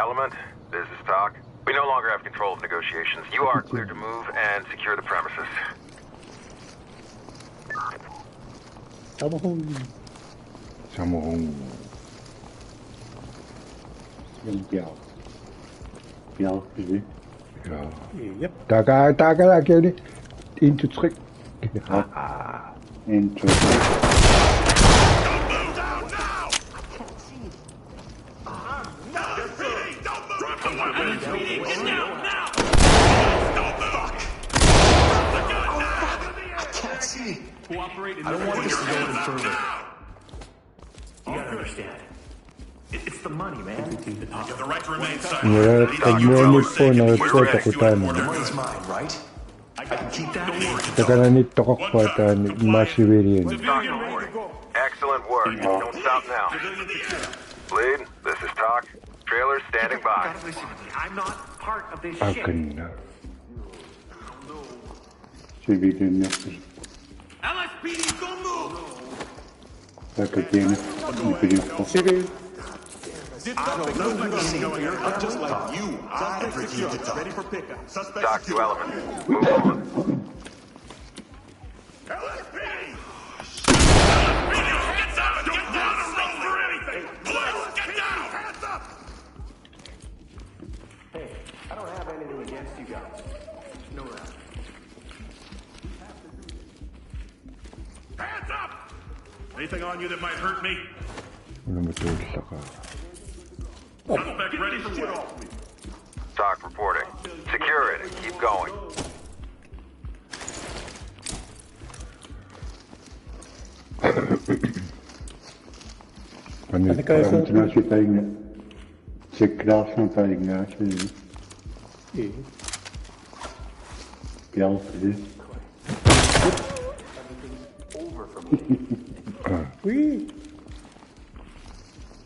Element, this is Talk. We no longer have control of negotiations. You are cleared to move and secure the premises. Samahong. Ja, precies. Ja. Yep. Daar ga ik into trick. 1, 2, 3. Cooperate and I don't want this to go any further. You gotta understand. It's the money, man. You have the right to remain silent. Ja, ik moet niet voor naar het grote kutijn. The money's mine, right? I can keep that. Dat kan er niet toch wat aan massiveren. Excellent work. Don't stop now. Lead, this is Talk. Trailer standing by. I'm not part of this shit. LSPD, go move! Lekker dingen. Civil. Just like you, I refused it. Ready for pickup. Suspect Talk to Element. Move on. Hey, I don't have anything against you guys. No doubt. Hands up! Anything on you that might hurt me? Suspect ready for what? Talk reporting. Secure it and keep going.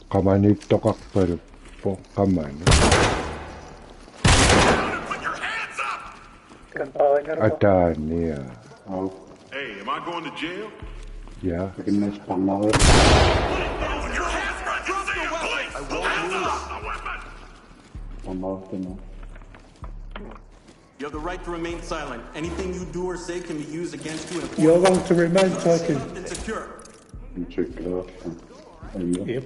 Kan niet toch achter kan man. Atan, ja. Hey, am I going to jail? Ja. Ik ben net spannend. You have the right to remain silent. Anything you do or say can be used against you in a court. You're going to remain talking. It's secure. Yep.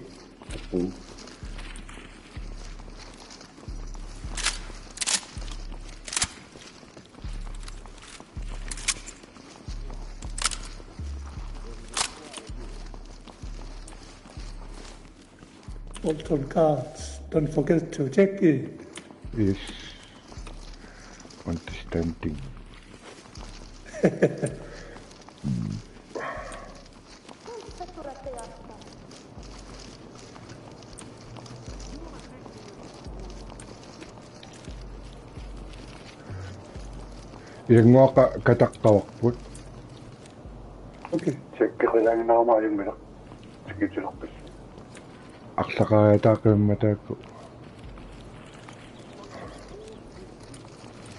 Multiple cards. Don't forget to check it. Yes. Understanding. Yung mga katakawakput. Okay. Check ko lang na ako yung meron. Sige, check. Aksa ka atake mata ko.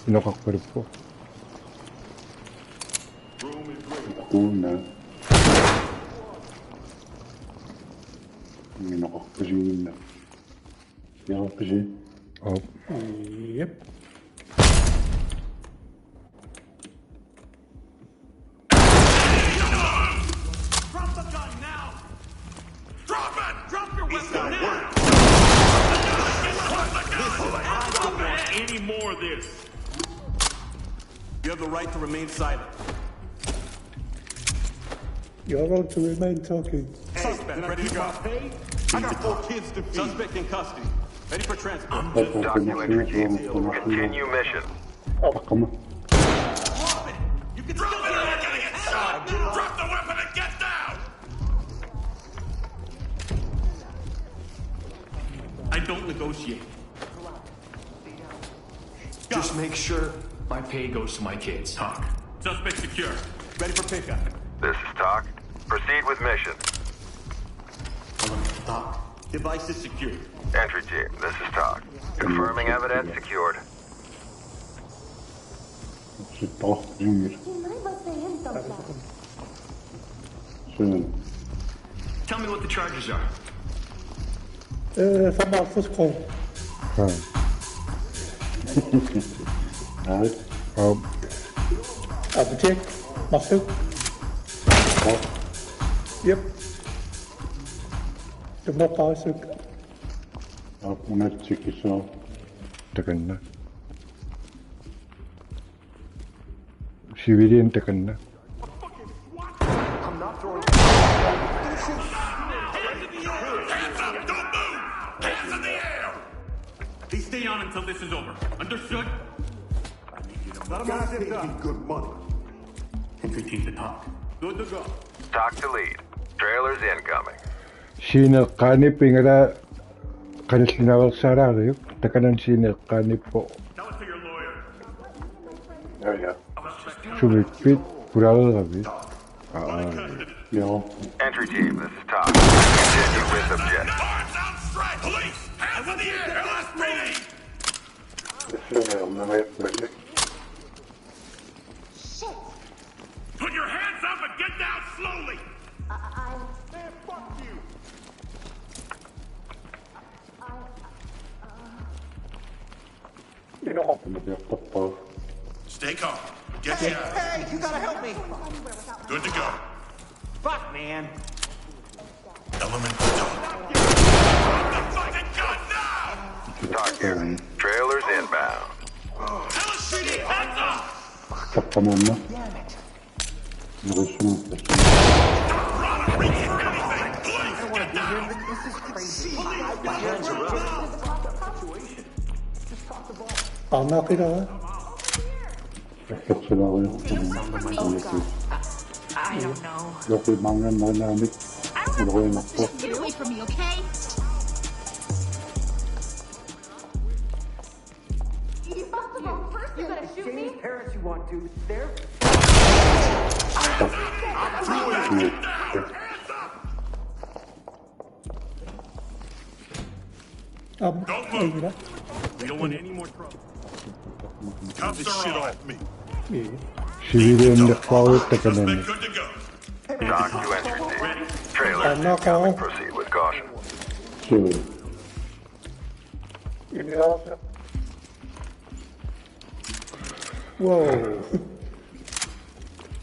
Inokakput po. Una. Inokakput yun na. Inokakput yun. Oh. Yep. You have the right to remain silent. You're going to remain talking. Suspect ready to go. I got 4 kids to feed. Suspect in custody. Ready for transport. Document Chief. Continue mission. Come on. Drop it! You can Drop it! You're gonna get shot! Drop the weapon and get down! I don't negotiate. Just make sure my pay goes to my kids. Talk. Suspect secure. Ready for pickup. This is Talk. Proceed with mission. Talk. Device is secured. Entry team, this is Talk. Confirming evidence secured. Toch, junior. Tell me what the charges are. Van de afgesproken. Right. Check. Masuk. Yep. Cuma masuk. Aku nak cek iso. tekan na. Civilian tekan na. I'm not throwing. Hands up! Don't move! Hands in the air! They stay on until this is over. Understood? Let him have some good money. Entry team to talk. Good to go. Talk to lead. Trailers incoming. Sino kanip ingara kanis linawag sarari tekanan sino kanip po Tell it to your lawyer. Ja. sumipit kurang lebih. Ja. Entry team, this is Todd. Continue with objective. Arms outstretched! Police! Hands in the air! LSPD! Put your hands up and get down slowly. Man, fuck you! You know. Stay calm. Get you out. Hey, you gotta help me! Good to go. Fuck, man! Element to talk. Drop the fucking gun now! Talk here. Trailers inbound. LSPD, hands up! Tamam mı? Yarışma. Run, reach for anything! Police, get down! This is crazy. Nakita ha? Çok silahı yok. I don't know. Yok bir mangan nalamit. Ulorianartunik. Get away from me, okay? You fucked the wrong person. You gotta shoot me? Parents you want to, they're... Don't move. Ayun na. We don't want any more trouble. Cuffs are off me. Civilian nakawit tekanan. Suspect good to go. Talk to entry team. Trailers Knock incoming. out. Proceed with caution. Şöyle. Yun na. Wow.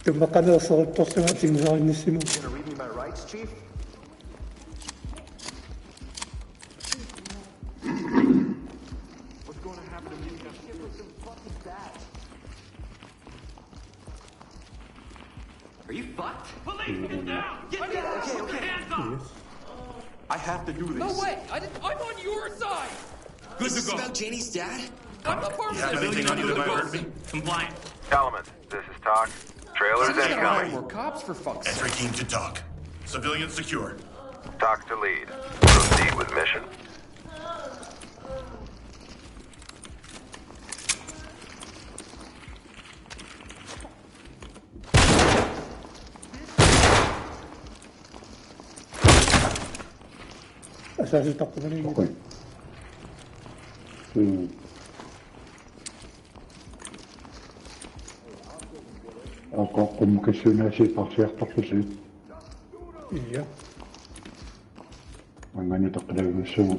Tumakan na sa tos ng ating angunissaanut. Gonna read me my rights, Chief? What's going to happen to me? What the fuck is that? Are you fucked? Police, get down! Get down! Okay, Put your okay. hands up! I have to do this. No way! I'm on your side! Good to go. Janie's dad? I'm a part of have this! anything on you that might hurt me? Compliant. Elements, this is Talk. Trailers incoming. More cops for fuck's sake. Entry team to talk. Civilian secure. Talk to lead. Proceed with mission. Asal tak ko na yun. Okay. Encore kommunikasjonen zit al slecht opgezet. Ja. Maar ik ben niet op de zo.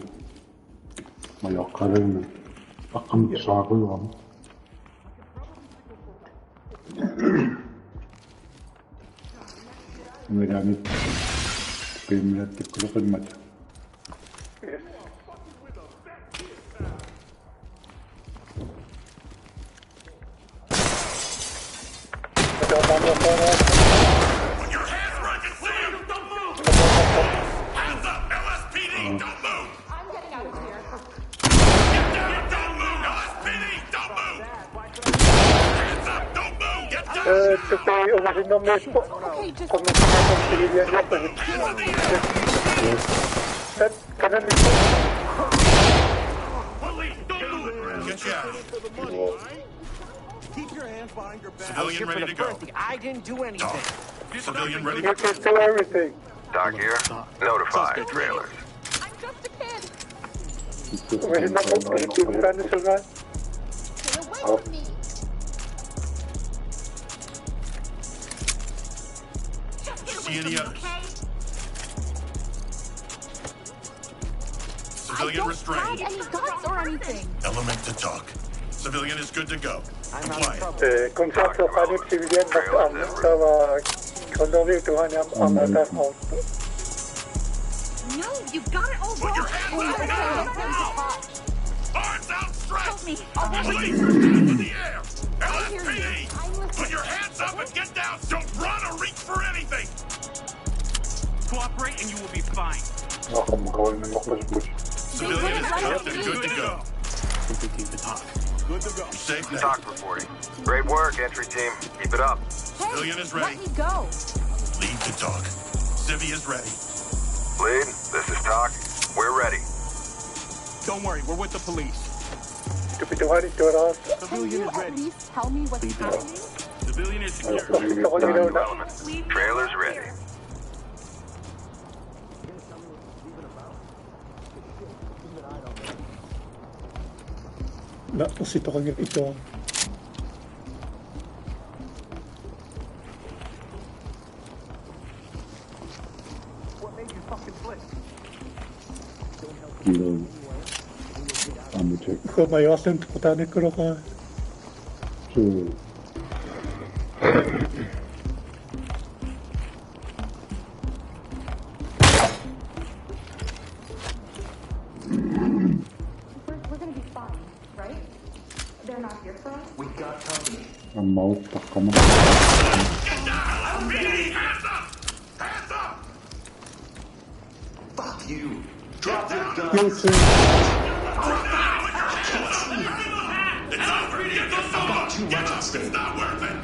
Maar ja, alleen. Ik kan het zagen dan. En we gaan niet. Ik ben met de klokken met. Put your hands where I can see them! Don't move! Hands up! LSPD, don't move! I'm getting out of here. Get down! Don't move! LSPD, don't move! Hands up! Don't move! Get down! Kasi umasin ng mes po. Okay, just Kung magkakaroon ng civilian na po. Hands in the air! At kanan nito. Police, don't move! Get you out. Keep your hands behind your back. Civilian ready to go. I didn't do anything. Talk. Civilian ready You to can do everything. Talk here. Notify trailers. I'm just a kid. Umasin ng Pilipino na sila. Stay away from me. Just get See away from any me, others? okay? Civilian don't restrained. have any guns or anything. Element to talk. Civilian is good to go. Compliant. Contractor kanip civilian tawa kondomi tuhani amata out. No, you got it all Put your wrong. hands up now! Now! Arms outstretched! Help me. I'll Police never are hands in the air! hear you. LSPD! Put your hands up and get down! Don't run or reach for anything! Cooperate and you will be fine. Ako magkawal ng lakbas-bus. Civilian is cuffed and good to go. Politiit to talk. Good to go. You're safe now. Talk reporting. Great work, entry team. Keep it up. Civilian is ready. Let me go. Lead to talk. Civvy is ready. Lead, this is Talk. We're ready. Don't worry, we're with the police. Tuhani turas. Can you at least tell me what's happening? Civilian is secure. Elements. Trailer's ready. Na, ito kanya ito. Kilo. Check. Ikaw may asin tukutani ko ka. So, We're gonna be fine, right? They're not here for us? We got company. ang mouth ka mo. Get down! LSPD! Hands up! Hands up! Fuck you. Drop that gun. It's over! Get the phone! Too Get much up! at stake. It's not worth it!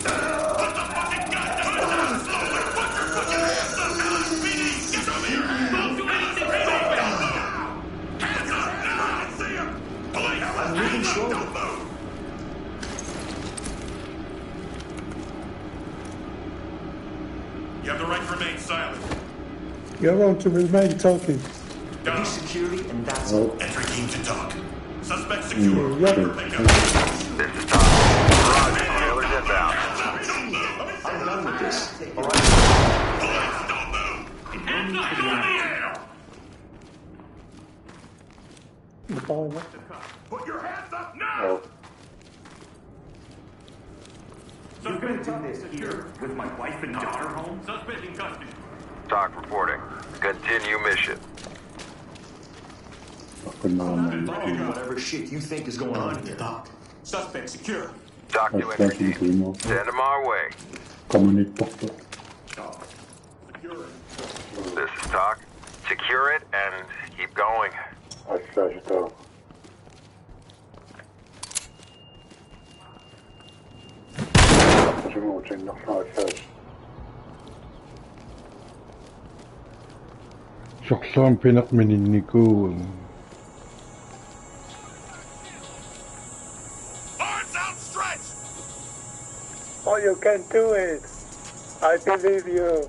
Put the fucking gun down! Slowly! Put your fucking hands up! LSPD! Get over here! Don't do anything! Hands up! Now I can see him! Police! Hands up! Don't move! You have the right to remain silent. You're on to remain talking. Got him. Security and that's Oh, Entry team to talk. Suspect secure. Yeah. Pick up. This is Talk. Roger, trailer's inbound. I'm done with this. All right. Police, don't move! Hands up in the air! Put your hands up now! You're gonna do this here with my wife and daughter home? Suspect in custody. Talk reporting. Continue mission. ako na naman. Follow whatever shit you think is going on here. Suspect secure. Talk to At entry sa team. mo. Send them our way. Community to. This is Talk. Secure it and keep going. Asla ito. Kasi mo, chinak na asla. Saksan pinakminin ko. Arms outstretched! Oh, you can do it. I believe you.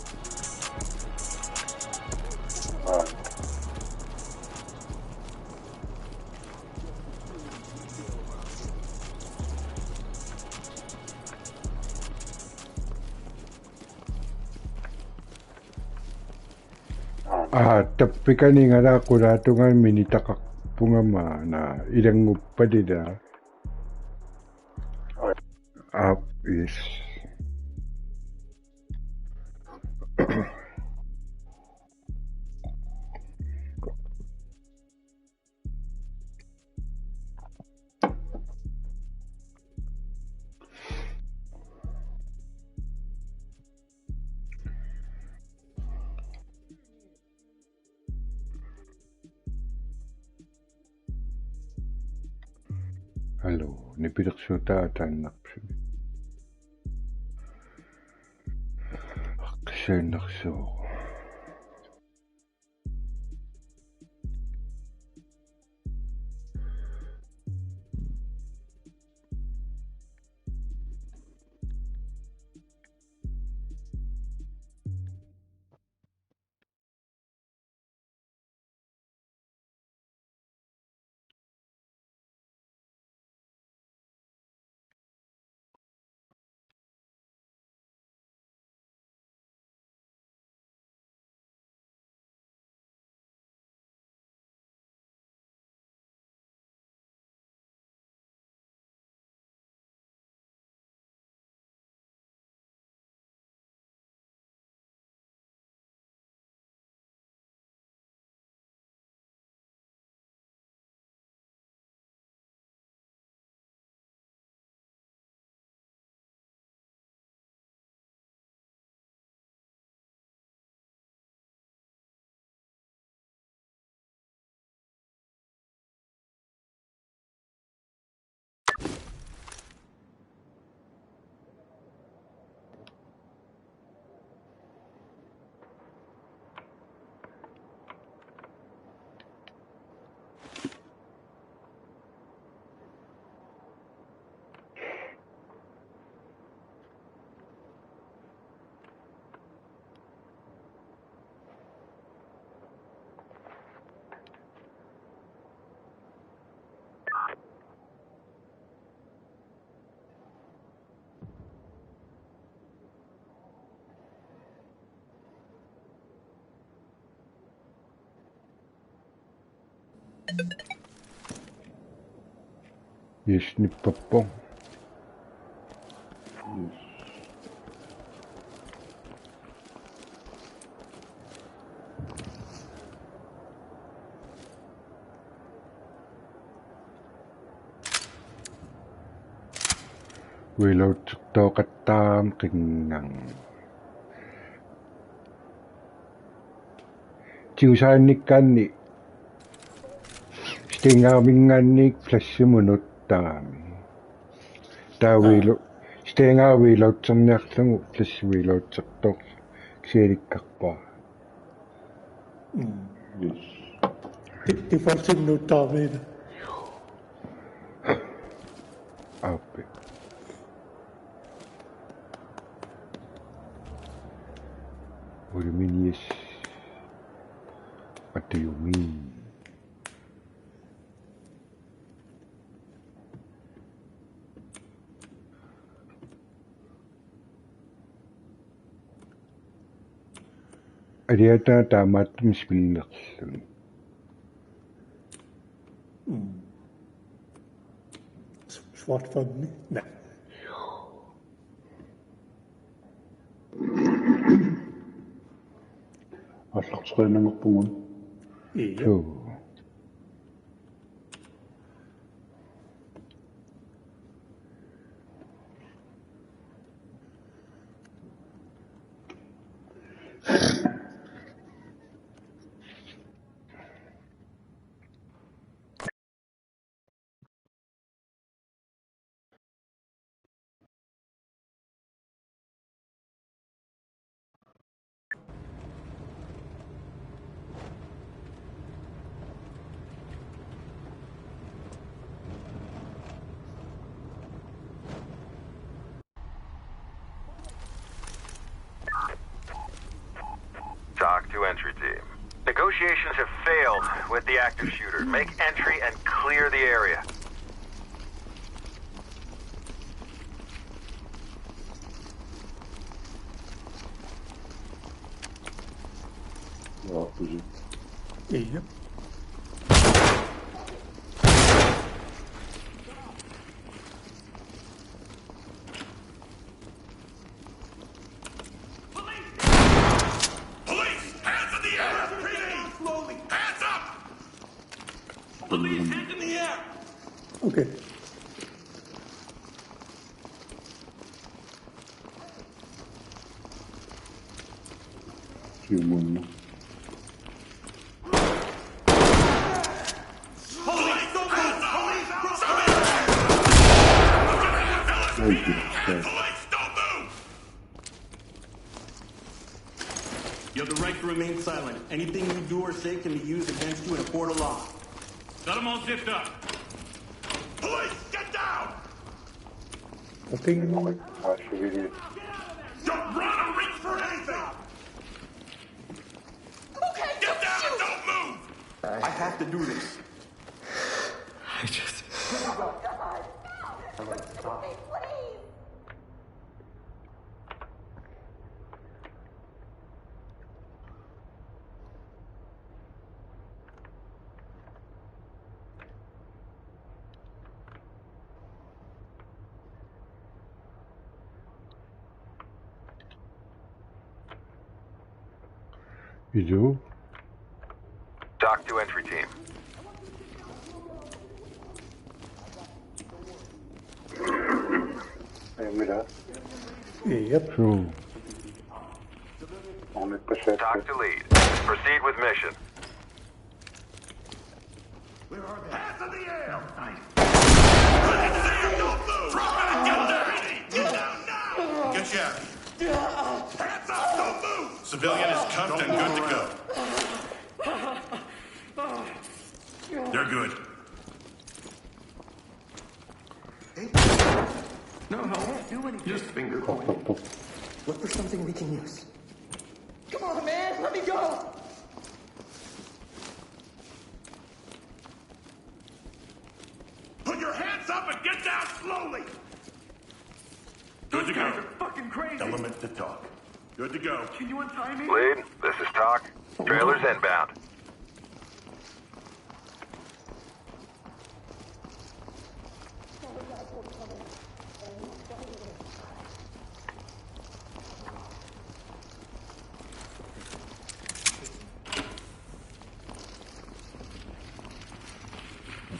Tapi kani nga na ako na ito nga minitakak po nga na ilang pa din na. Is Halo, ni pinaksuta at anak siya. Kasi nakso. Yes, nippappo. Yes. Wilautsuktoqattaam qingang. Tiusaannikkaanni stingaarmingaanniik flassumunut taami. Taawiilu stingaarwiilautserniarlugu flassuwiilautsertoq sialikkarpaa. Yes. Defaultinnuuttaarmiina. Auppe. Uliminies atayumi. Ariata taamaattum spillerlun. SWAT funny. Nej. Арлартурианангорпугун. Iya. Oh. Talk to entry team. Negotiations have failed with the active shooter. Make entry and clear the area. Opposite. Iya. Police! Hands in the air! Slowly! Hands up! Police, hands in the air! Okay. Human. Police! Don't move! Police! Thank you. Police! Don't move! You have the right to remain silent. Anything you do or say can be used against you in a court of law. Got them all zipped up. Police! Get down! Okay. Don't run or reach for anything! Okay, Get down and don't move! I have to do this. Oh, God. Okay, please. Idu. Talk to entry team. Yep. So. Talk to lead. Proceed with mission. Hands in the air! Don't move! Drop it and get there! Get down now! Get you out. Hands up! Don't move! Civilian is cuffed and good to go. They're good. No, don't do anything. Just finger point. Look for something we can use. Come on, man. Let me go. Put your hands up and get down slowly! Good to go. Fucking crazy. Element to talk. Good to go. Can you untie me? Lead, this is Talk. Trailers inbound.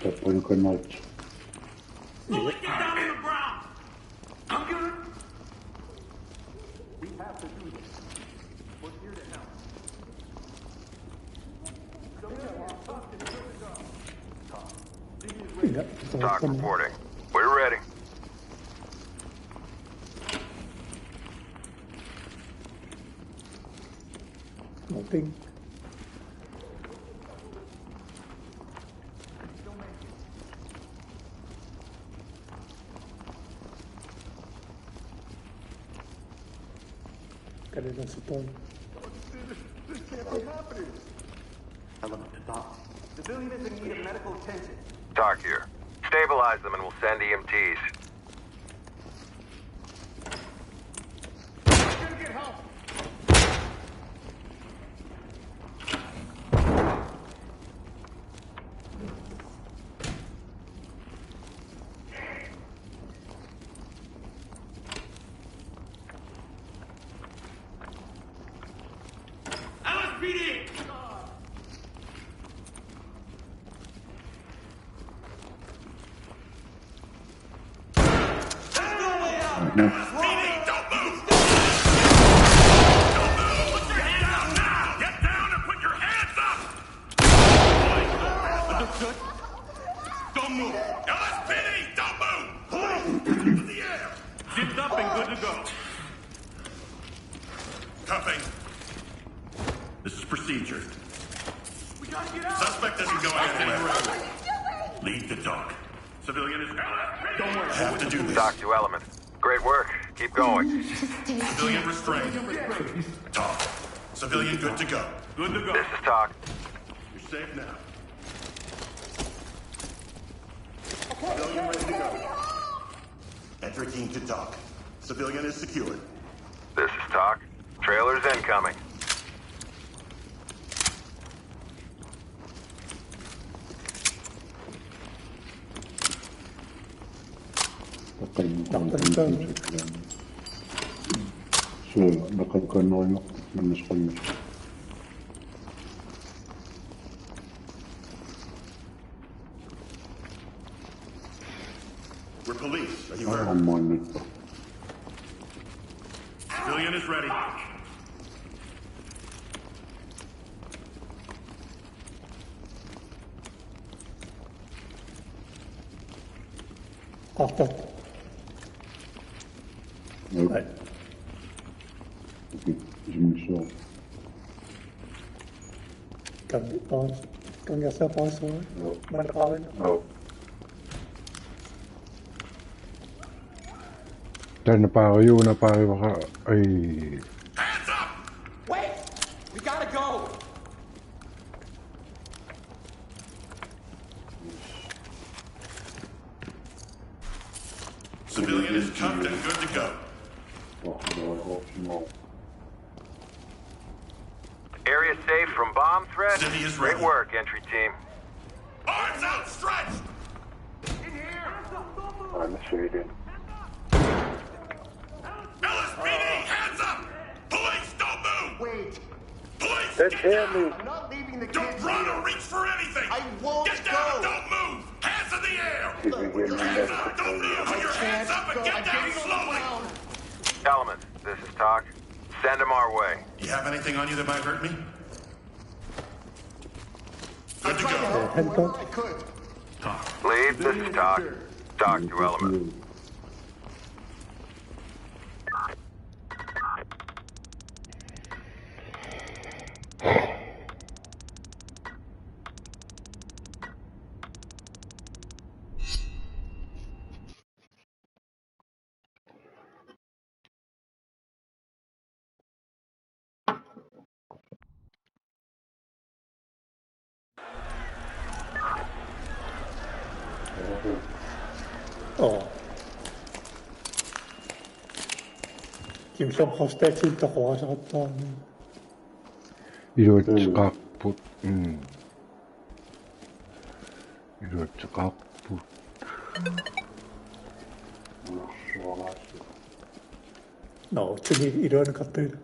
Tappo yung kanot. Slowly get down on the ground. I'm good. We have to do this. We're here to help. Doc reporting. We're ready. Nothing. Kanina si Tom. This can't be happening. Element to Doc. Civilian is in need of medical attention. Doc here. Stabilize them and we'll send EMTs. Gonna get help. LSPD! LSPD, don't move! Don't move! Put your hands up now! Get down and put your hands up! Understood? Don't move! LSPD, don't move! Hands in the air! Zipped up and good to go. Cuffing. This is procedure. We gotta get out! Suspect isn't going anywhere. Lead the dog. Civilian is... Don't worry, have to do this. Doc to element. Great work. Keep going. Civilian restrained. Talk. Civilian good to go. Good to go. This is Talk. You're safe now. Civilian ready to go. Entry team to Doc. Civilian is secured. This is Talk. Trailers incoming. So, nakagkano yung manas ko yun. We're police. Are you Ay, heard? ang monit pa. Civilian is ready. After. Nope. Right. Okay, so. Kan jag släppa ansvaret? Men Karin? Oh. Dahil napakayo na pare baka ay Hands up! Wait! We gotta go! Civilian is cuffed and good to go. No. Area safe from bomb threat. City is Great ready. work, entry team. Arms outstretched! I'm shaded. LSPD, hands up! Police, don't move! Wait! Police, They get hear down! me. I'm not leaving the Don't kids run here. or reach for anything! I won't Get down, go. don't move! Hands in the air! Keep me getting Hands up, don't move! Put your hands up and get down slowly! Element, this is Talk. Send them our way. You have anything on you that might hurt me? Good to go. Handcuff. I could. Lead, this is Talk. Talk to element. Kimse hostage kohdata. ilutsaqarput. Ilutsaqarput. No, czyli 이런 것들.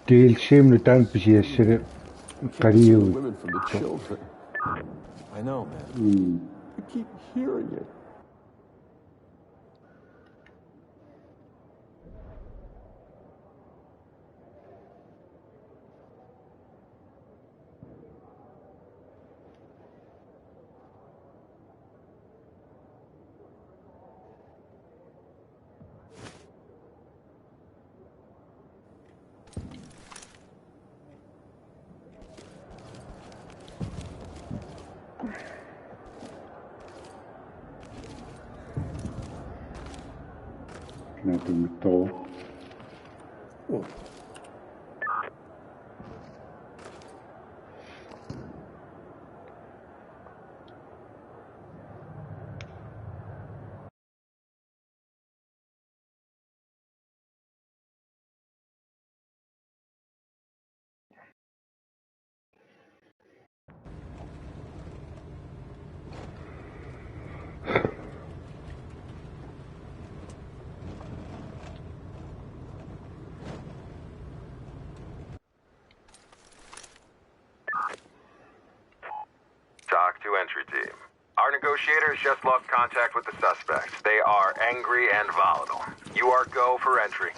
DLC tan pisiassere kariu. Women from the children. I know, man. I keep hearing it. Talk to entry team. Our negotiators just lost contact with the suspects. They are angry and volatile. You are go for entry.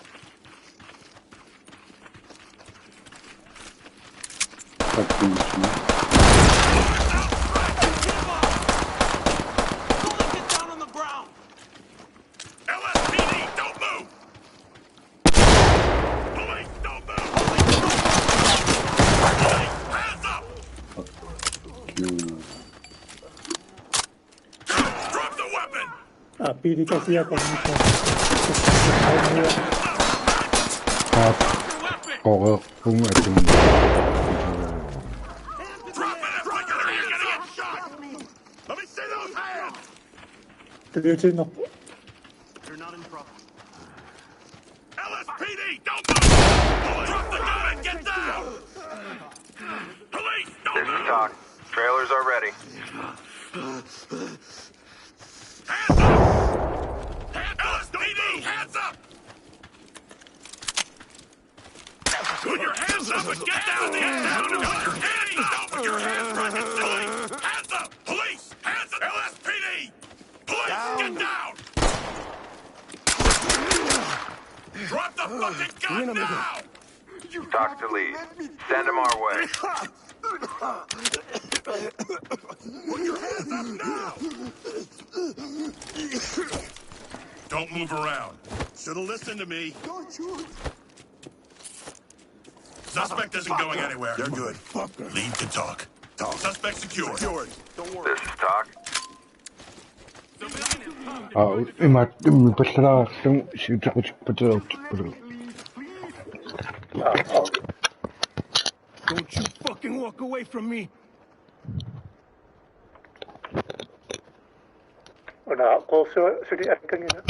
비리가 시작합니다. Kogo kung ating 들려지나? You're not in trouble. LSPD, don't move! Drop the gun and get down! Police, don't This is move! Talk. Trailers are ready. Hands up! LSPD, hands up! Put your hands up and get down! Get down! LSPD, don't put your hands up! Police, hands up! Police, hands up! LSPD! Police, get down! Drop the fucking gun now! Talk to lead. Send them our way. Put your hands up now! Don't move around. Should've listened to me. Don't shoot. Suspect isn't going anywhere. You're good. Lead to talk. Suspect secured. This is Talk. Don't you fucking walk away from me. 나 고수 수리안경이나.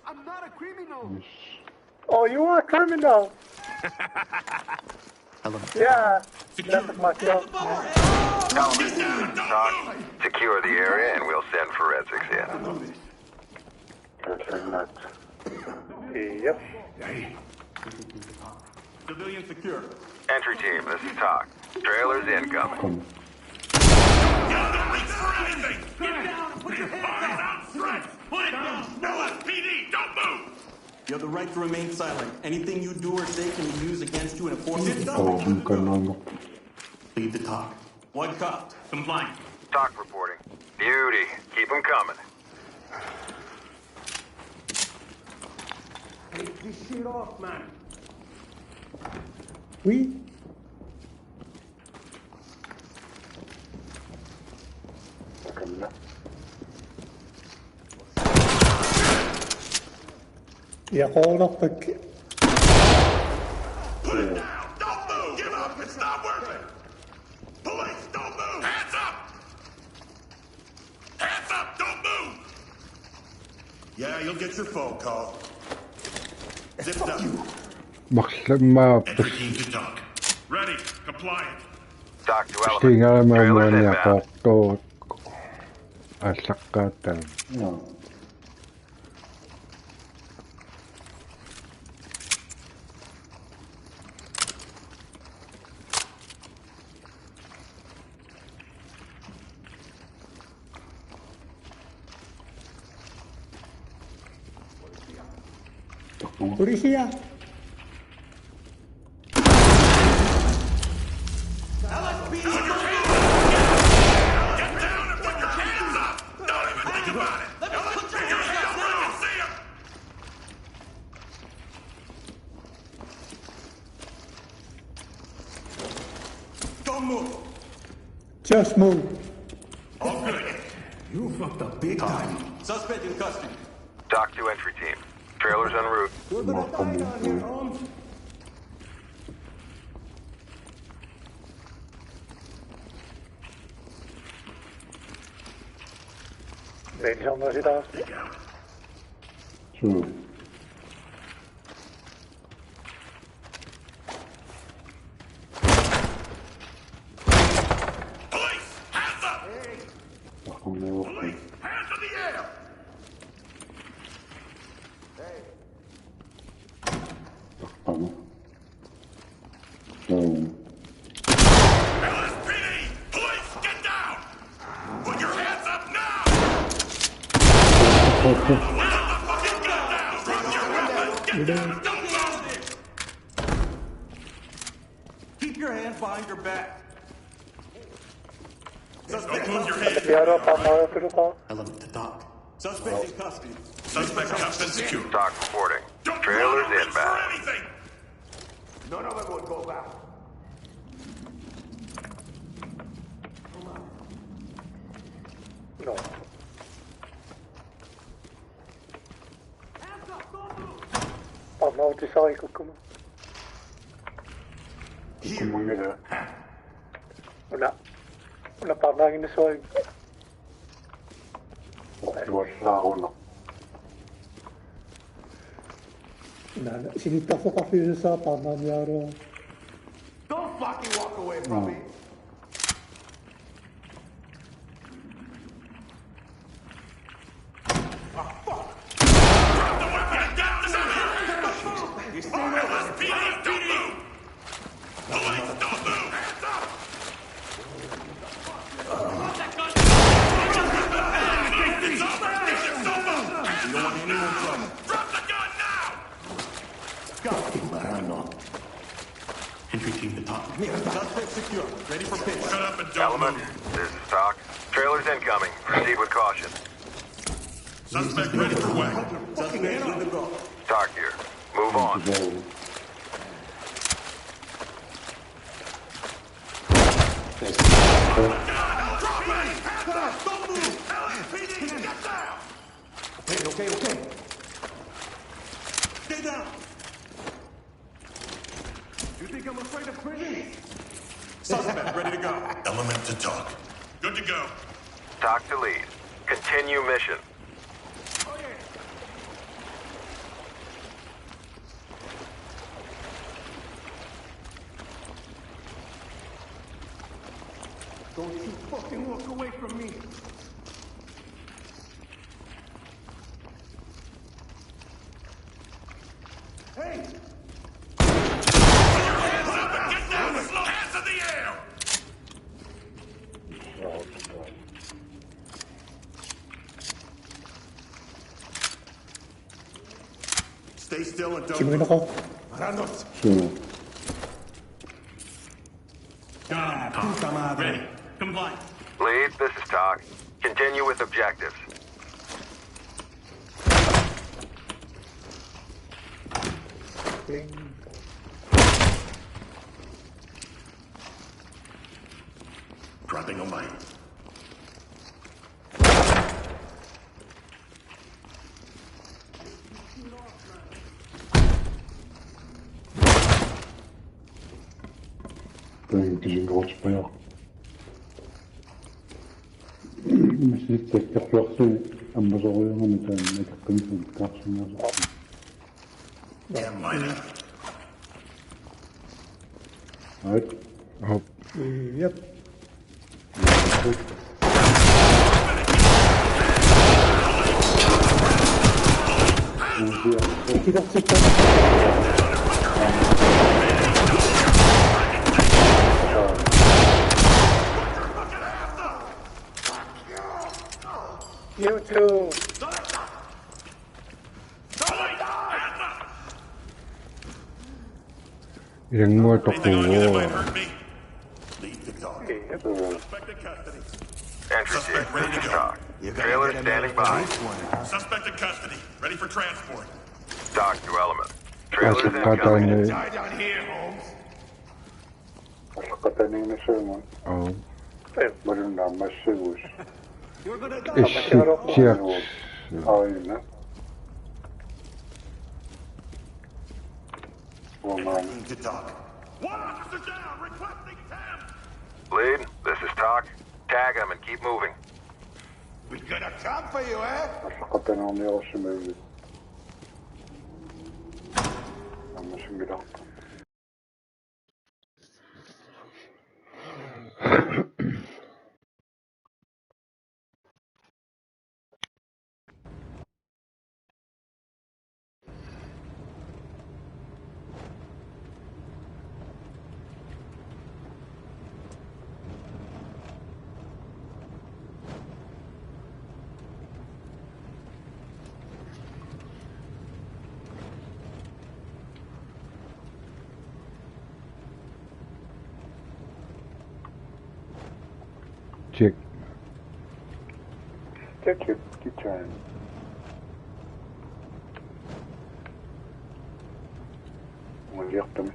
I'm not a criminal. Oh, you are a criminal. Yeah, that's my job. Talk. Secure the area and we'll send forensics in. Yep. Civilian secure. Entry team, this is Talk. Trailers incoming. Reach for anything. Get down and put your hands out straight. Put it down. LSPD, don't move. You have the right to remain silent. Anything you do or say can be used against you in a court. Lead the Talk. One cop. Compliant. Talk reporting. Beauty. Keep them coming. Take this shit off, man. Oui. يقول لك Put it down. Don't move. Give up. It's not working. Police, don't move. Hands up. Hands up. Don't move. Yeah, you'll get your phone call. Zip down. Maxima Entry team to Talk. Ready. Compliant. Dock to element. Tingala mo Trailers niya inbound. kartot. Asakatan. No. Policía. Don't move. Just move. All good. You fucked up big time. Suspect in custody. Dock to entry team. Trailers en route. You're gonna die down here, Holmes. Medisch anders zit aan. Zo. Police, hands up. Daar komt heel veel. Police, hands in the air. Spannend. Zo. LSPD, police, get down. Put your hands up now. Put the fucking gun down. Drop your weapons. Get down. Don't move. Keep your hands behind your back. Don't Suspect move your in hands. Heb jij dat allemaal kunnen gaan? Element to dock. Suspect in custody. Suspect cuffed and secured. Dock reporting. Don't Trailers run for inbound. anything. None of it would go back. No. Allemaal te cycle komen. Kom maar weer. Una parla in de soil. Je wordt slagen. Nou, als je niet tassaavoq parla niaro. Don't fucking walk away from me. Get down to You stay with us. LSPD, don't move. Police, don't move. Hands up. It's over. Get yourself up. Hands up now. Drop the gun now. Marano. Entry team to top. Suspect secure. Ready for pitch. Shut up and don't Element, move. this is Dock. Trailers incoming. Proceed with caution. Suspect ready for whack. Suspect in the go. Dock here. Move on. Zo. Drop it. Hands up. Don't move. LSPD, get down. Okay. Stay down. You think I'm afraid of prison? Suspect ready to go. Element to talk. Good to go. Dock to lead. Continue mission. Don't you fucking walk away from me. Hey! Hands up and get down slow. Hands in the air. Stay still and Zien we don't nog al? Maranos. Zo. Puta madre. Ready. Compliant. Lead, this is Dock. Continue with objectives. Dropping a mine. Het is een groot spel. Misschien is het echt wel zo. En we zullen met de punt van de kast en zo. Damn miner. Uit. Oh. Yep. You too. Ilang mo ito ko. Entry team, ready to go. Trailer standing by. Suspect in custody. Ready for transport. Dock to element. Trailers Pasok incoming. Die down here, Holmes. Kasakatanin na siya man. Oh. Maroon na masyus. Siya. Ayun na. Need to talk. One officer down. Requesting temp. Lead, this is Talk. Tag him and keep moving. We gonna come for you, eh? Kasakatanin niya ako sumayin. Ang masyingilang. Check. Check your turn. وليقتم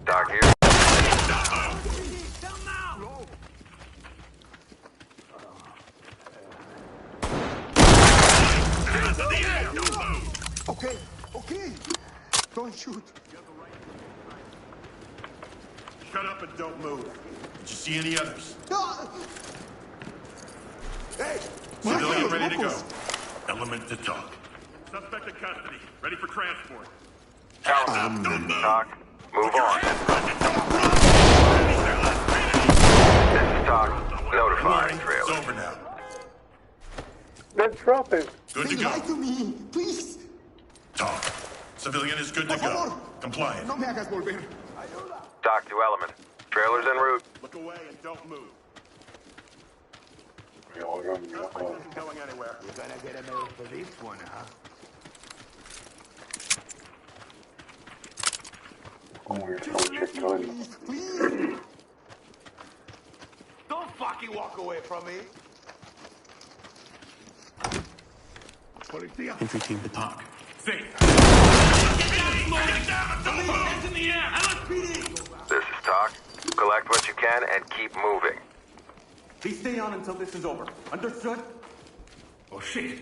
Dock here. Okay, okay. Don't shoot. Shut up and don't move. Did you see any others? Hey! Civilian ready to go. Element to talk. Suspect in custody. Ready for transport. Element, Talk. Move on. This is Talk. Notifying It's trailer. over now. Let's drop it. Good to go. Lie to me, please. Talk. Civilian is good to go. Compliant. No me hagas volver. Dock to element. Trailers en route. Look away and don't move. يغرم Suspect isn't going anywhere. You're gonna get a medal for this one, huh? Please. Don't fucking walk away from me. Politiit. Entry team to Talk. Safe. Get down and don't move. Hands in the air. LSPD. This is Talk. Collect what you can and keep moving. Please stay on until this is over. Understood? Oh shit.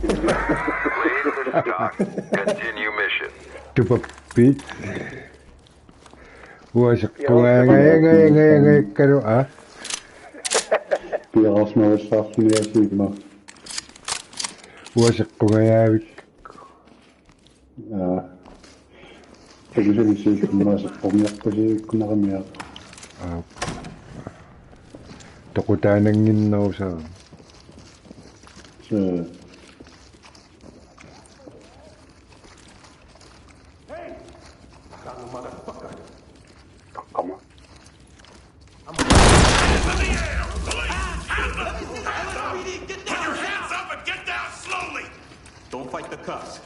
Lead, this is Talk. Continue mission. Tupapit. Wasak ko ngay karo ah. pilersaarusiukkamik. Wasak ko ngayawik. Pagkakasiikkumasiikkumiaqqasiikkunaqamiaq. Tokutanangin na sa. Don't fight the cuffs.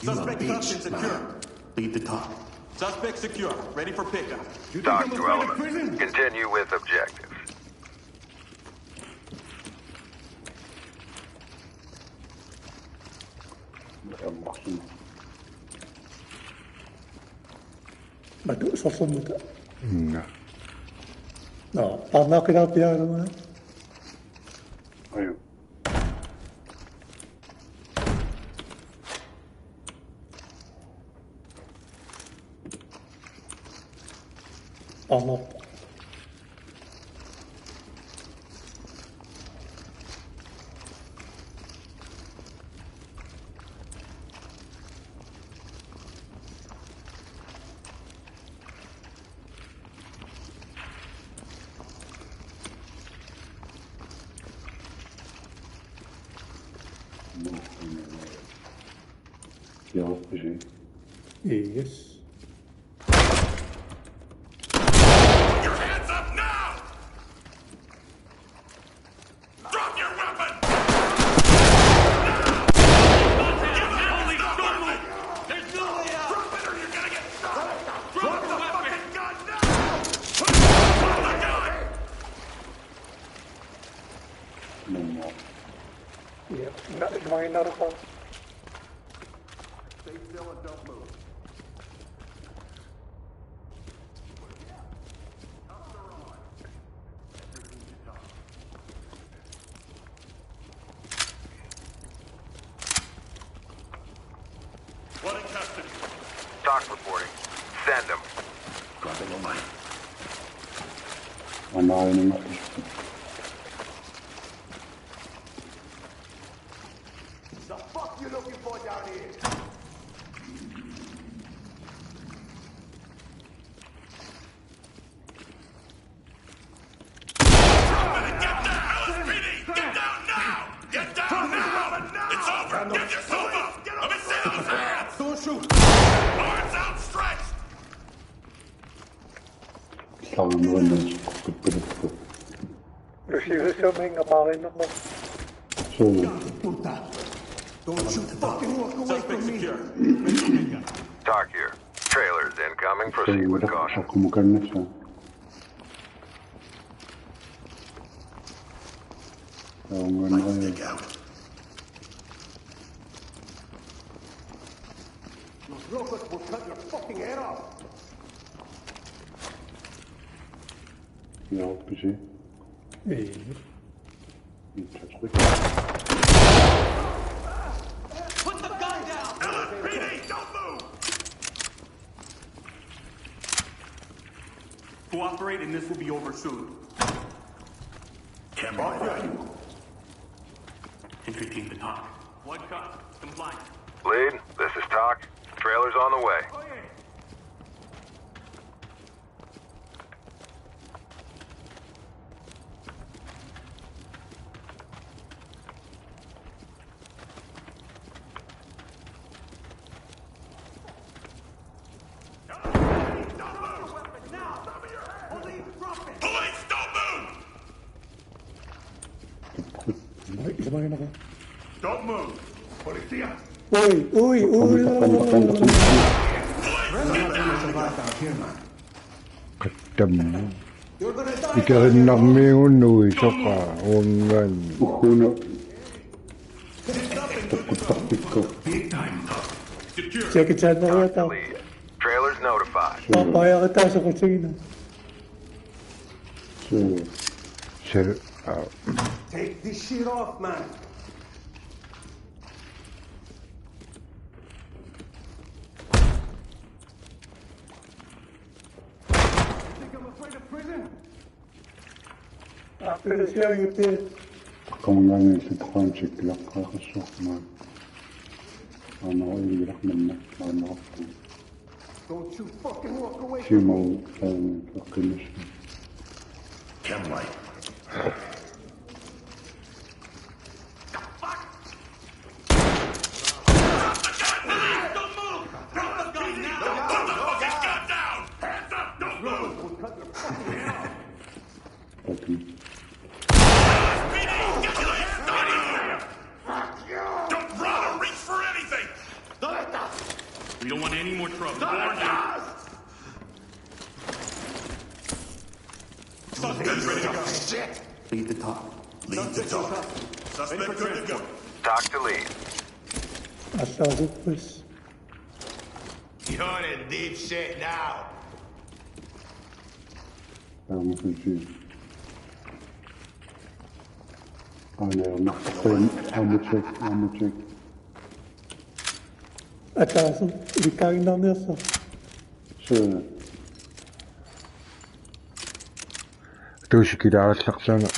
Suspect cuffed and secure. Lead the Talk. Suspect secure. Ready for pickup. Dock to element. Continue with objective. Batu sosok muda. Enggak. No, panah kita biar mana? أيوه. الله. يا RPG. Yes. Your hands up now! Drop your weapon! There's no way out! Drop it or you're gonna get shot! Drop the fucking gun now! Drop the gun! No more. Yeah, minor. Stay still and don't move. What in custody? Talk reporting. Send them. Dropping a line. أنا عيني ما أشوف. The fuck you looking for down here? Get down, LSPD! Get down now! Get down now! It's over! Get yourself up! Let me see those hands! Don't shoot! Arms outstretched! Savunma önüne çıktı. Riuscissimo a malinno. So, Puta! Don't you fucking walk away Suspect from me! secure. Talk here. Trailers incoming. Proceed with caution. أكو مكنسة. Stick out. Those robots will cut your fucking head off! يا RPG. Yes. Interesting. Put the gun down! LSPD, don't move! Cooperate and this will be over soon. Camera ready. Entry team to talk. One cut. Compliant. Lead, this is Talk. Trailer's on the way. Police, don't move! Minor. Don't move! Politia! Ui. Kadam. Ikarinamming unui soka ongan. Uhuna. Big time, tough. Secure. Check it out na yata. Lead. Trailer's notified. Papaya kita sa kusina. So, Sir, Take this shit off, man! You think I'm afraid of prison? After the show you did. كمان يستخدم شكل أقرأ الصوت أنا أقول لك منك أنا أقول Don't you fucking walk away في from me! مو كان أقلش Chem light. لكن Don't run or reach for anything! We don't want any more trouble. Warn you. Suspect ready to go. Shit! Lead the talk. Lead the talk. Suspect good to go. Talk to lead. Tassaavoq pues. You're in deep shit now. لا ما في شيء I'm check. Acaso ikain na nessa. Sure. Tuossa kidaalatlaqsana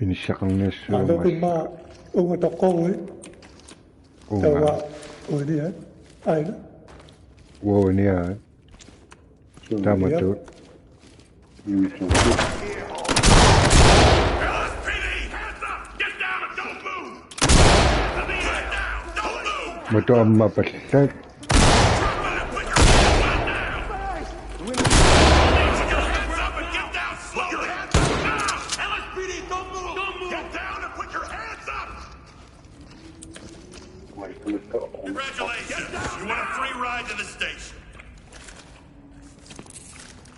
inissaqarniassuuma Malapima unga taqowi. Tawa unia. Aina. uonia tamatut LSPD, hands up! Get down and don't move! Get down, don't move! matuamma pallat Congratulations! You won a free ride to the station.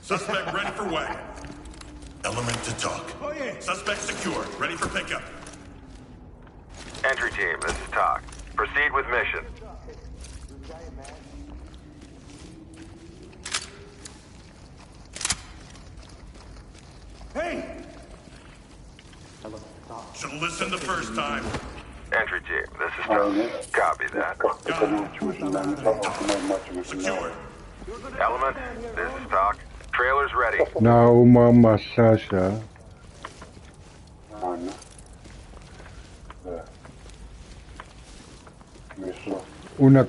Suspect ready for wagon. Element to talk. Oh, yeah. Suspect secure. Ready for pickup. Entry team, this is Talk. Proceed with mission. Hey! Should've listened the first time. Entry team, this is Talk. Copy that. Secure. Element, this is Talk. Trailer's ready. naumamma sasa una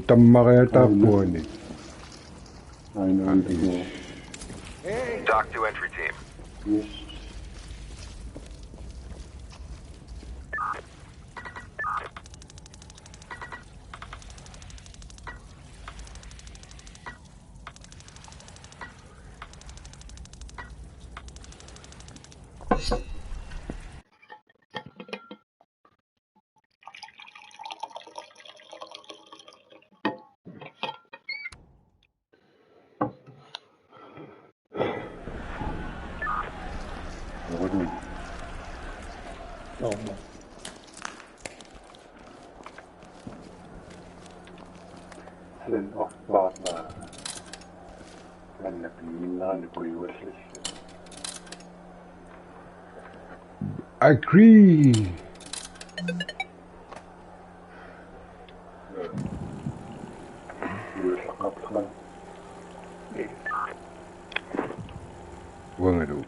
tammaqayataapuani Talk to entry team. Yes. Sen oppaatna mennä piinaan kuivuslissa. agree Kuivuslakaplan. wangadu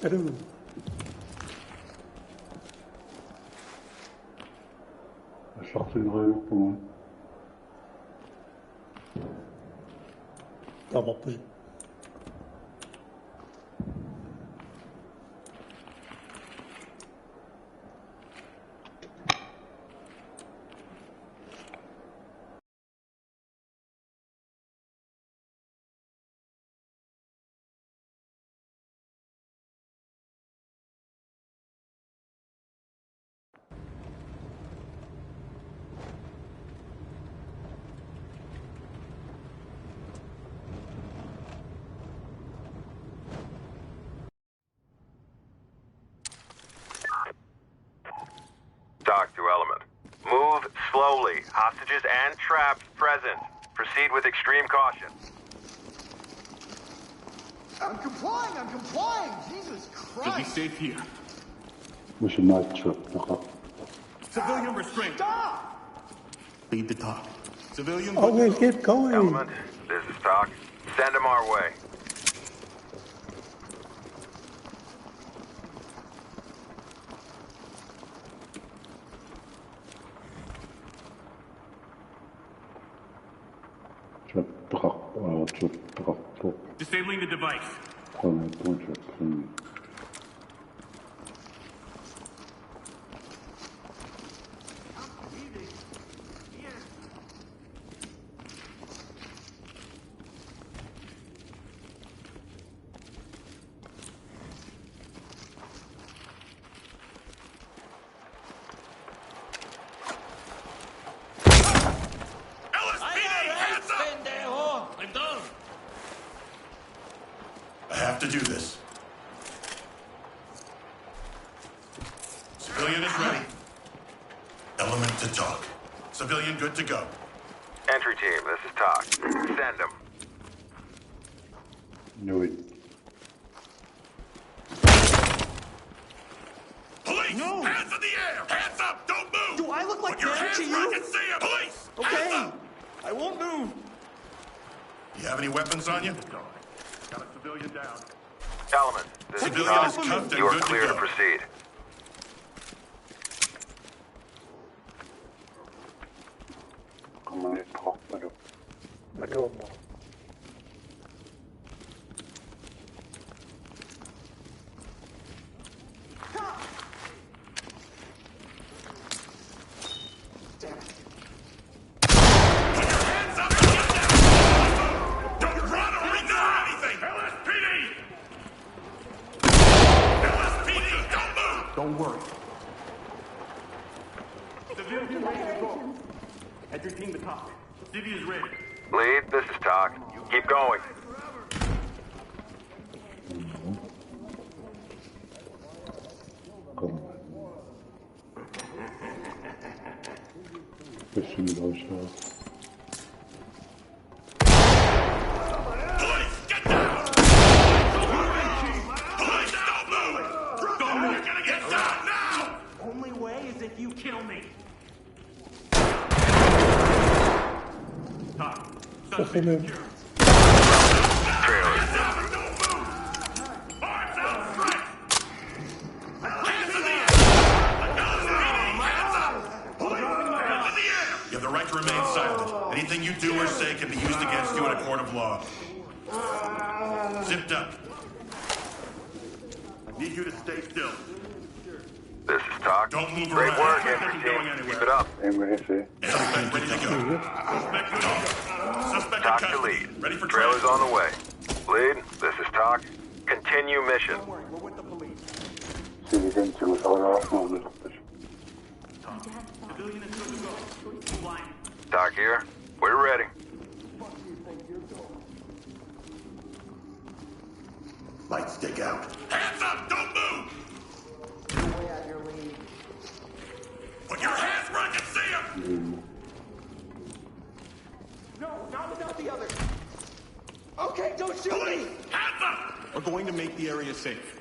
Aduh. الشخص الغير كمان طبعا. Dock to element. Move slowly. Hostages and traps present. Proceed with extreme caution. I'm complying! Jesus You'll be Christ! safe here. مش ماتشو فقط. Civilian restraint. Stop! Lead the talk. Civilian. Always keep going. Element, this is talk. Send them our way. Disabling the device. To do this. Civilian is ready. Element to talk. Civilian good to go. Entry team, this is talk. Send them. Knew it. Police! No! Hands in the air! Hands up! Don't move! Do I look like Put your that hands to where I you? can see 'em! Police! Hands Okay, up! I won't move. You have any weapons on you? Got a civilian down. Element, this is Civilian is talk. cuffed and You are good clear to to go. proceed. كمان يتقبلوا. Aduh. Hands up and get down! Don't run or ignore anything! LSPD! LSPD, don't move! Don't worry. Civilian ready to go. Enter team to talk. Civvy is ready. Lead, this is talk. Keep going. بسم الله شاء. Police, get down! Police, don't move! Don't move! You're gonna get shot now! Only way is if you kill me. Talk. Suspect secure. Trailer. Don't move! Arms outstretched! Hands in the air! LSPD, hands up! Police, hands in the air! You have the right to remain silent. Anything you do or say can be used against you in a court of law. Zipped up. I need you to stay still. This is talk. Don't move Great around. work, Suspect entry isn't going team. anywhere. Keep it up. MRC. Suspect ready to go. Suspect talk. Suspect in Talk to custody. lead. Ready for Trailer's trial. on the way. Lead, this is talk. Continue mission. Don't worry, we're with the police. Civilian تقول أوراق ما نقدر. Civilian is good to go. Blind. Talk here. We're ready. Lights stick out. Hands up! Don't move! Put your hands where I can see them! No, not without the others. Okay, don't shoot me! Hands up! We're going to make the area safe.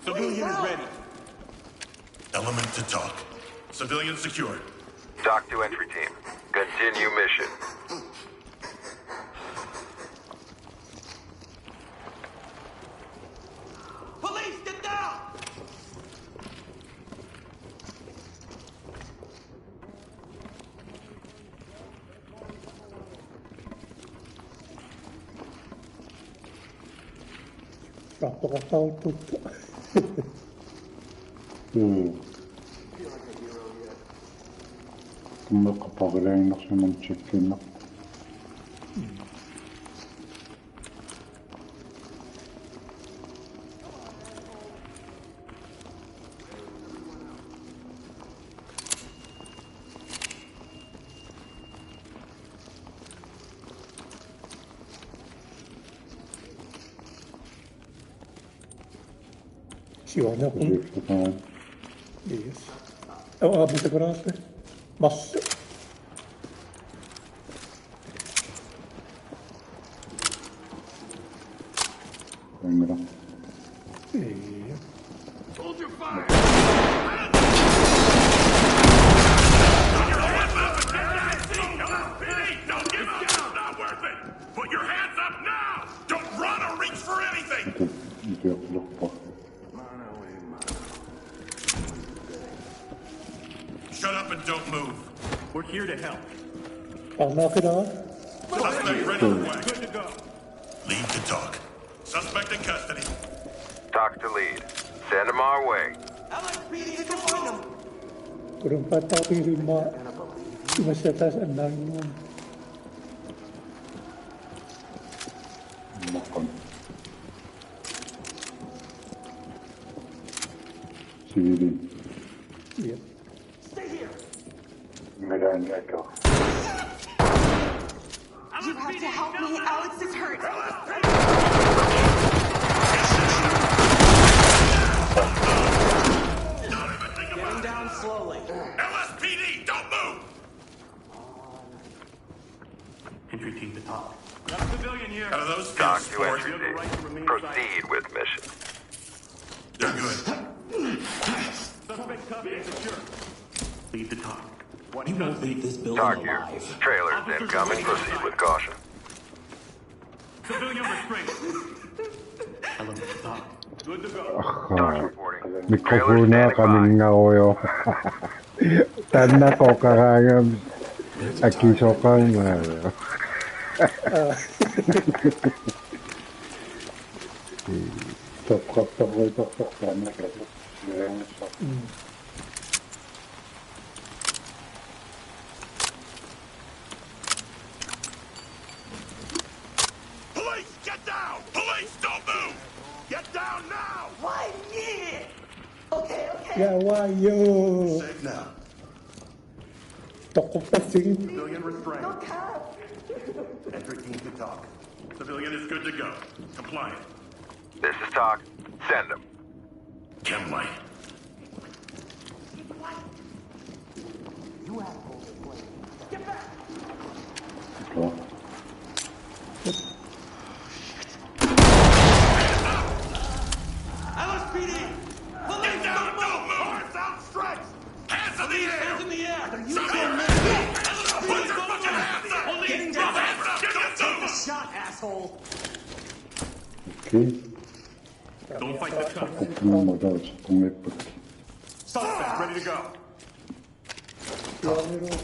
Civilian is ready. Element to talk. Civilian secured. Talk to entry team. Continue mission. sakkortooq. Kumma qapaqilainnersunum chikkinneq. Sijoina kun. Yes. Mitä koraste? Massa. Ymmärrä. Ei. Hold your fire! Don't give up! It's not worth it! Put your hands up now! Don't run or reach for anything! Shut up and don't move. We're here to help. I'll knock it off. Suspect ready to whack. Good to go. Lead to talk. Suspect in custody. Talk to lead. Send him our way. Kurang patah pilih cuma setas enam. Makan. Civilian. Iya. Melanneqartoq. You have to help me. Alex is hurt. Getting down slowly. LSPD, don't move! Entry team to talk. Got a civilian here. Out of those Talk fields, to Ford. entry team. Proceed with mission. They're good. Suspect cuffed and secure. Lead to talk. You won't leave this building Talk here. alive. Trailers incoming. Proceed with caution. Civilian restraint. Element to talk. Good to go. Talk reporting. Mikrofona kaming ngaoyo. Tanna ko karangam. Akisokang ngayo. Police, get down! Police, don't move! Get down now! Why me? Okay. Ya wayo. Safe now. Toko pasing. Civilian restraint. No cap. Entry team to talk. Civilian is good to go. Compliant. This is talk. Send him. Chem light. Get back. LSPD. Get down! Don't move! Arms outstretched! Hands in the air! Hands in the air. Put your fucking hands up! Getting Drop down. hands up! Don't move! Shot, asshole. Okay. Don't fight the cuff. Kopplung models. Pungipot. Suspect ready to go.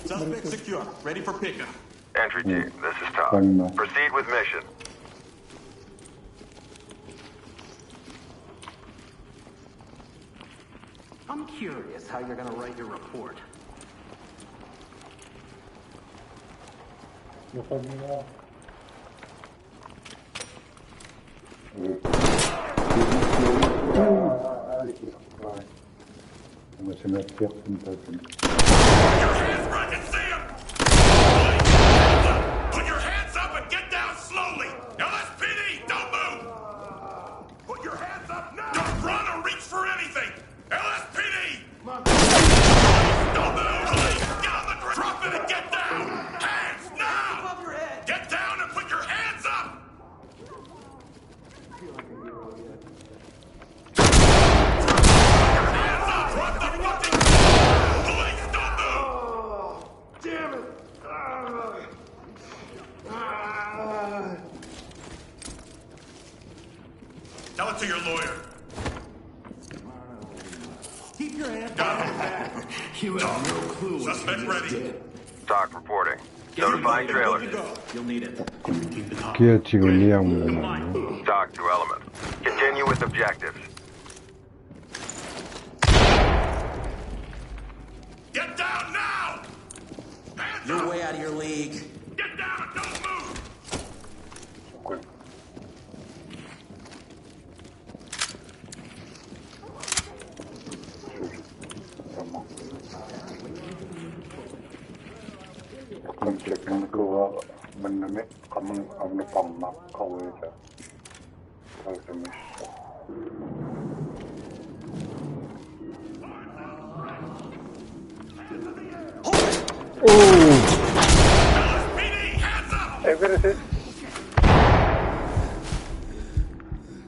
Suspect secure. Ready for pickup. Entry team. This is talk. Fine. Proceed with mission. I'm curious how you're gonna write your report. I can see him! Put your hands up and get down slowly! LSPD, don't move! Put your hands up now! Don't run or reach for anything! LSPD! Don't move! Police, get on the ground! Drop it and get down! Hands now! Above your head. Get down and put your hands up! Hands up! Drop the fucking... Police, don't move! Damn it. Tell it to your lawyer. Keep your hands Got him. You have no clue what Suspect you just ready. did. Talk reporting. Notifying trailers. You'll need it. Kia chiguniang mo. Talk to element. Continue with objectives. Get down now! Hands You're up! way out of your league. Get down and don't move! Okay. Konflik yang kedua menemik kamu pamak kau itu. Kalau temis. Everything.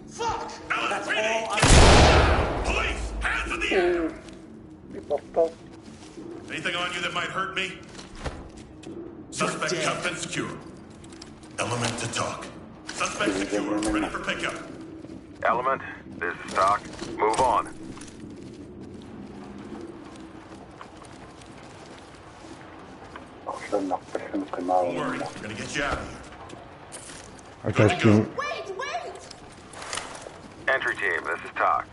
Fuck! That's LSPD, all I... Police, hands in the air! Anything on you that might hurt me? Suspect dead. cuffed and secure. Element to talk. Suspect secure, ready for pickup. Element, this is Talk. Move on. Don't worry, we're gonna get you out of here. I just do. Wait! Entry team, this is Talk.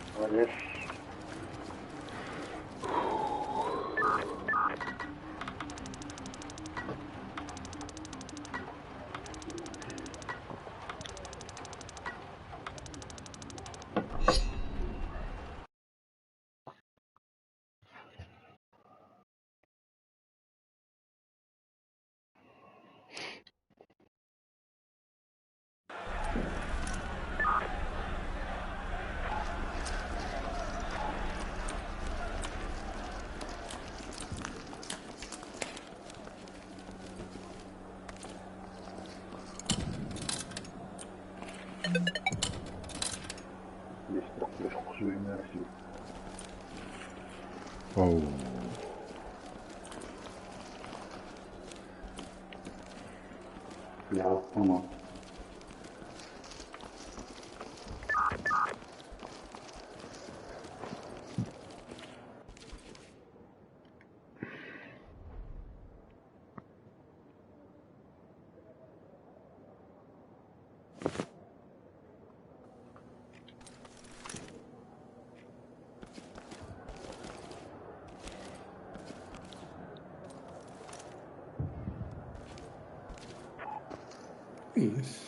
Oh. Ja, Mama. Yes.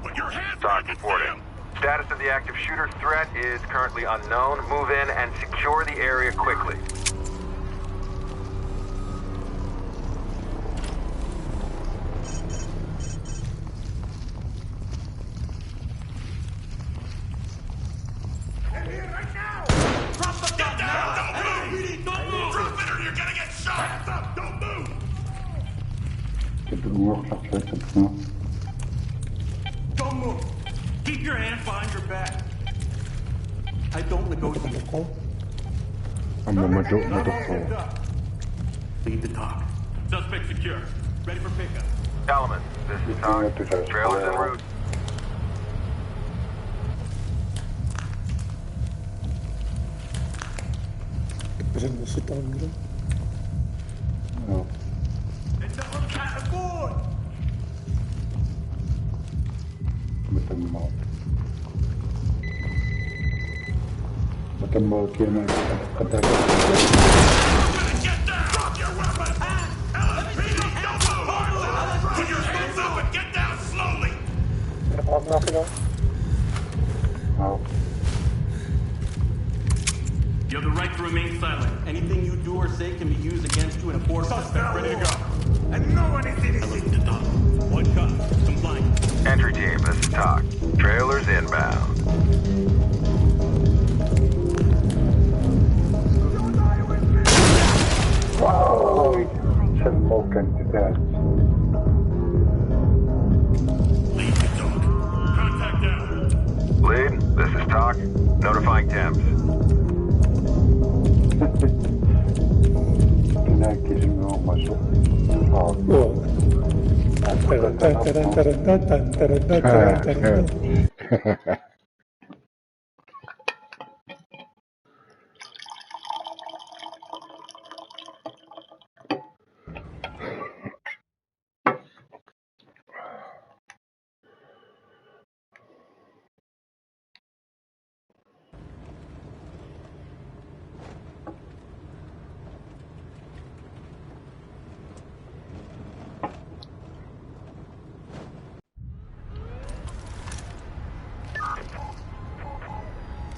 Put your hands Talk where you can see reporting. 'em. Status of the active shooter threat is currently unknown. Move in and secure the area quickly. Get down! Don't move! Drop it or you're gonna get shot! Hands up! Don't move! Don't move. Keep your hands behind your back. I don't negotiate. I'm a madok. Lead the talk. Suspect secure. Ready for pickup. Element, this is Talk. Trailers en route. It's a little cat aboard. Bertemu kena kata. Get down! Drop your weapon! LSPD, don't move! Put your hands up and get down slowly! You have the right to remain silent. Anything you do or say can be used against you in a court. Suspect ready to go. And no one is innocent! One cut. Complying. Entry team, this is Talk. Trailers inbound. Wow! Smoke and death. Notifying Thames. Pinakising mo masuk.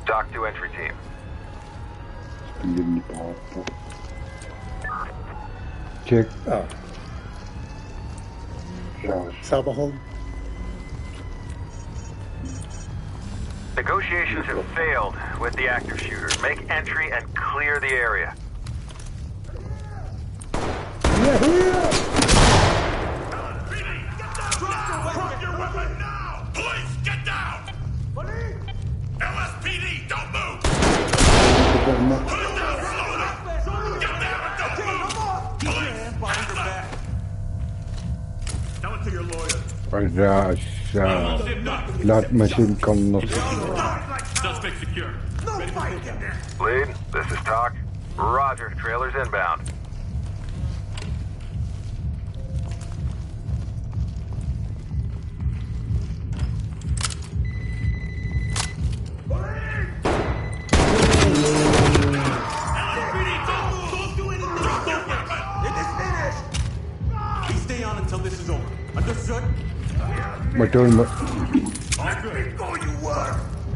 Dock to entry team. Check. Sabahol. Negotiations have failed with the active shooter. Make entry and clear the area. Drop your weapon now! Police, get down! LSPD, don't move! Put it down slowly! Get down and don't move! Police, hands up! Tell it to your lawyer. Laat machine kan nog. Suspect secure. No fight! Lead, this is Talk. Roger, trailers inbound. Betul, Mbak.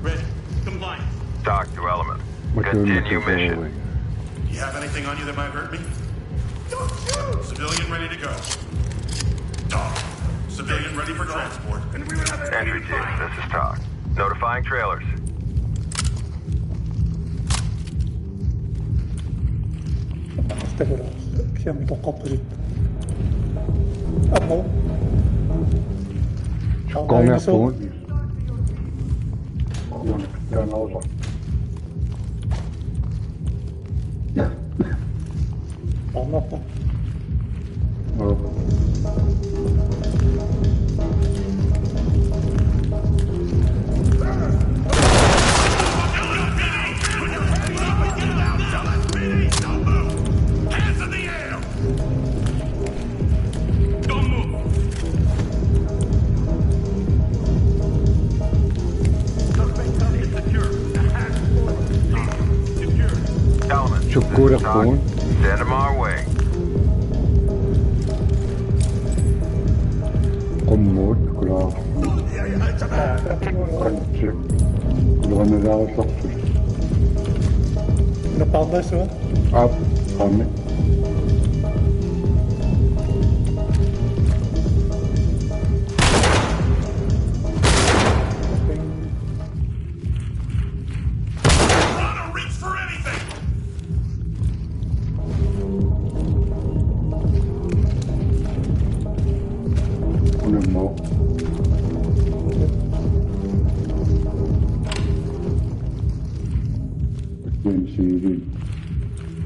Ready. Compliance. Talk to element. Betul, Continue betul. mission. You have anything on you that might hurt me? Don't shoot! Civilian ready to go. Talk. Civilian ready for transport. Entry team, this is Talk. Notifying trailers. افتكر كم تقبل أمو Kom er på. Dan over. أمو Syukur pun. Send them our way. Komod. Klaar. Check. Kunnen we daar eens op? Een panda zo? Up. Gaan we.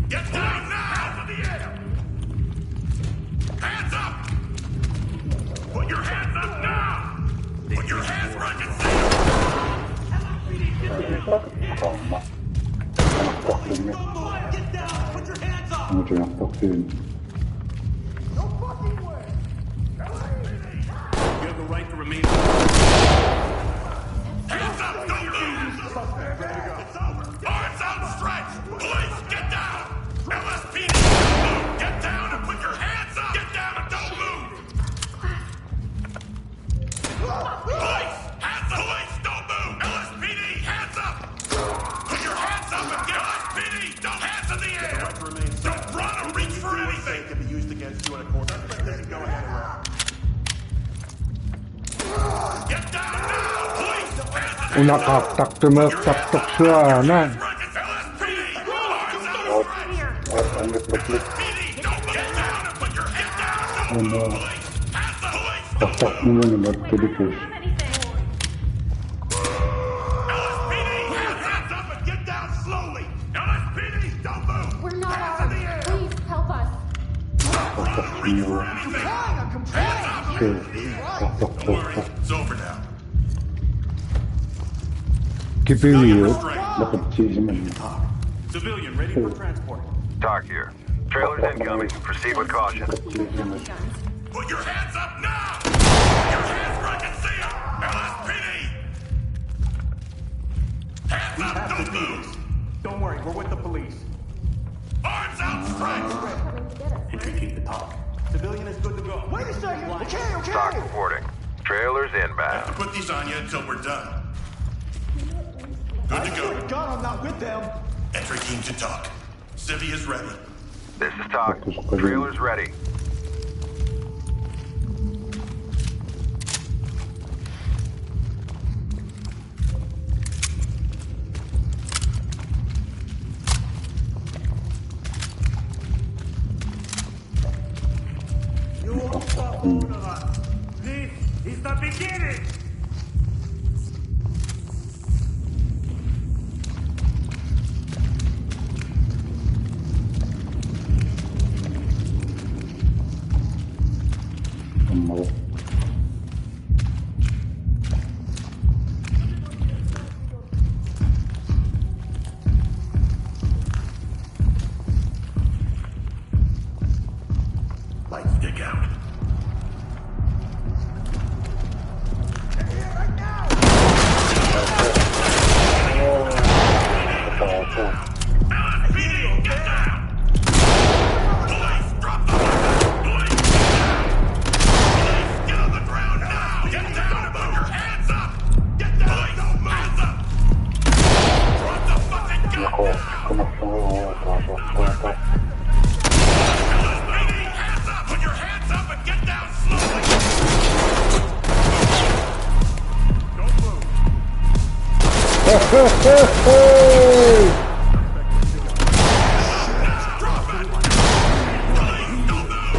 Get down now! To the air! Hands up! Put your hands up now! Put your hands where I can see them! Get down! Put your hands up! Moet je nog toch zien. No fucking way! You have the right to remain. Hands up! Don't move! It's over! Arms outstretched! Police, get down! LSPD, get down and put your hands up! Get down and don't move! Police, hands up! Police, don't move! LSPD, hands up! Put your hands up and get LSPD! Don't hands in the air! Don't run or reach for anything! Can be used against you in a court. Go ahead. Get down now! Police, hands in the air! Nakaktak tumaktak siya na. Pasok mo na naman to the case. It's over now. 기필이요. Civilian ready for transport. Talk here. Trailers incoming. Proceed with caution. Put your hands up now! Your hands where I can see them! LSPD! Hands We up, have to don't do move! this. Don't worry, we're with the police. Arms outstretched! Entry team to talk. Civilian is good to go. Wait a second. Okay. Stock reporting. Trailers I have to inbound. put these on you until we're done. Good to I go. swear to God, I'm not with them. Entry team to talk. Civvy is ready. This is Talk. Trailers ready. You won't stop both of us. This is the beginning. Lights stick out. LSPD, get down! Police, drop the weapon! Police, get down! Police, get on the ground now! Get down and put your hands up! Get down! Police, hands up! Drop the fucking gun now! LSPD, hands up! Put your hands up and get down slowly! Don't move! Drop it! Police, don't move!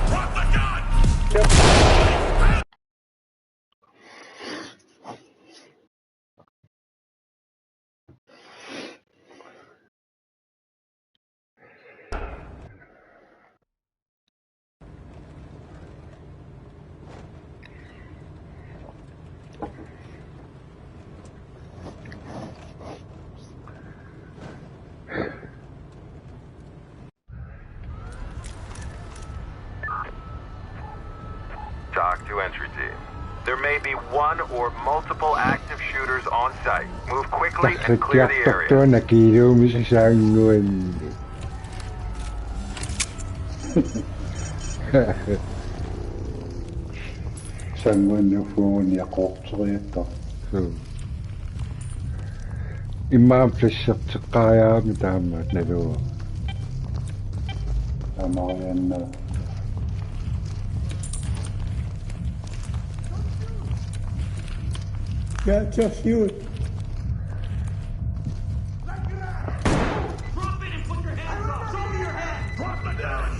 Drop the gun! Talk to entry team. There may be one or multiple active shooters on site. Move quickly and clear the area. Takot nakilumi sa sanguan. Sanguan yung phone niya koksoyeta. Imam flasyak sa kaya mitama na do. Tama ko yan na. Gotcha, shoot. Drop it and put your hands up. Show me your hands. Drop the gun!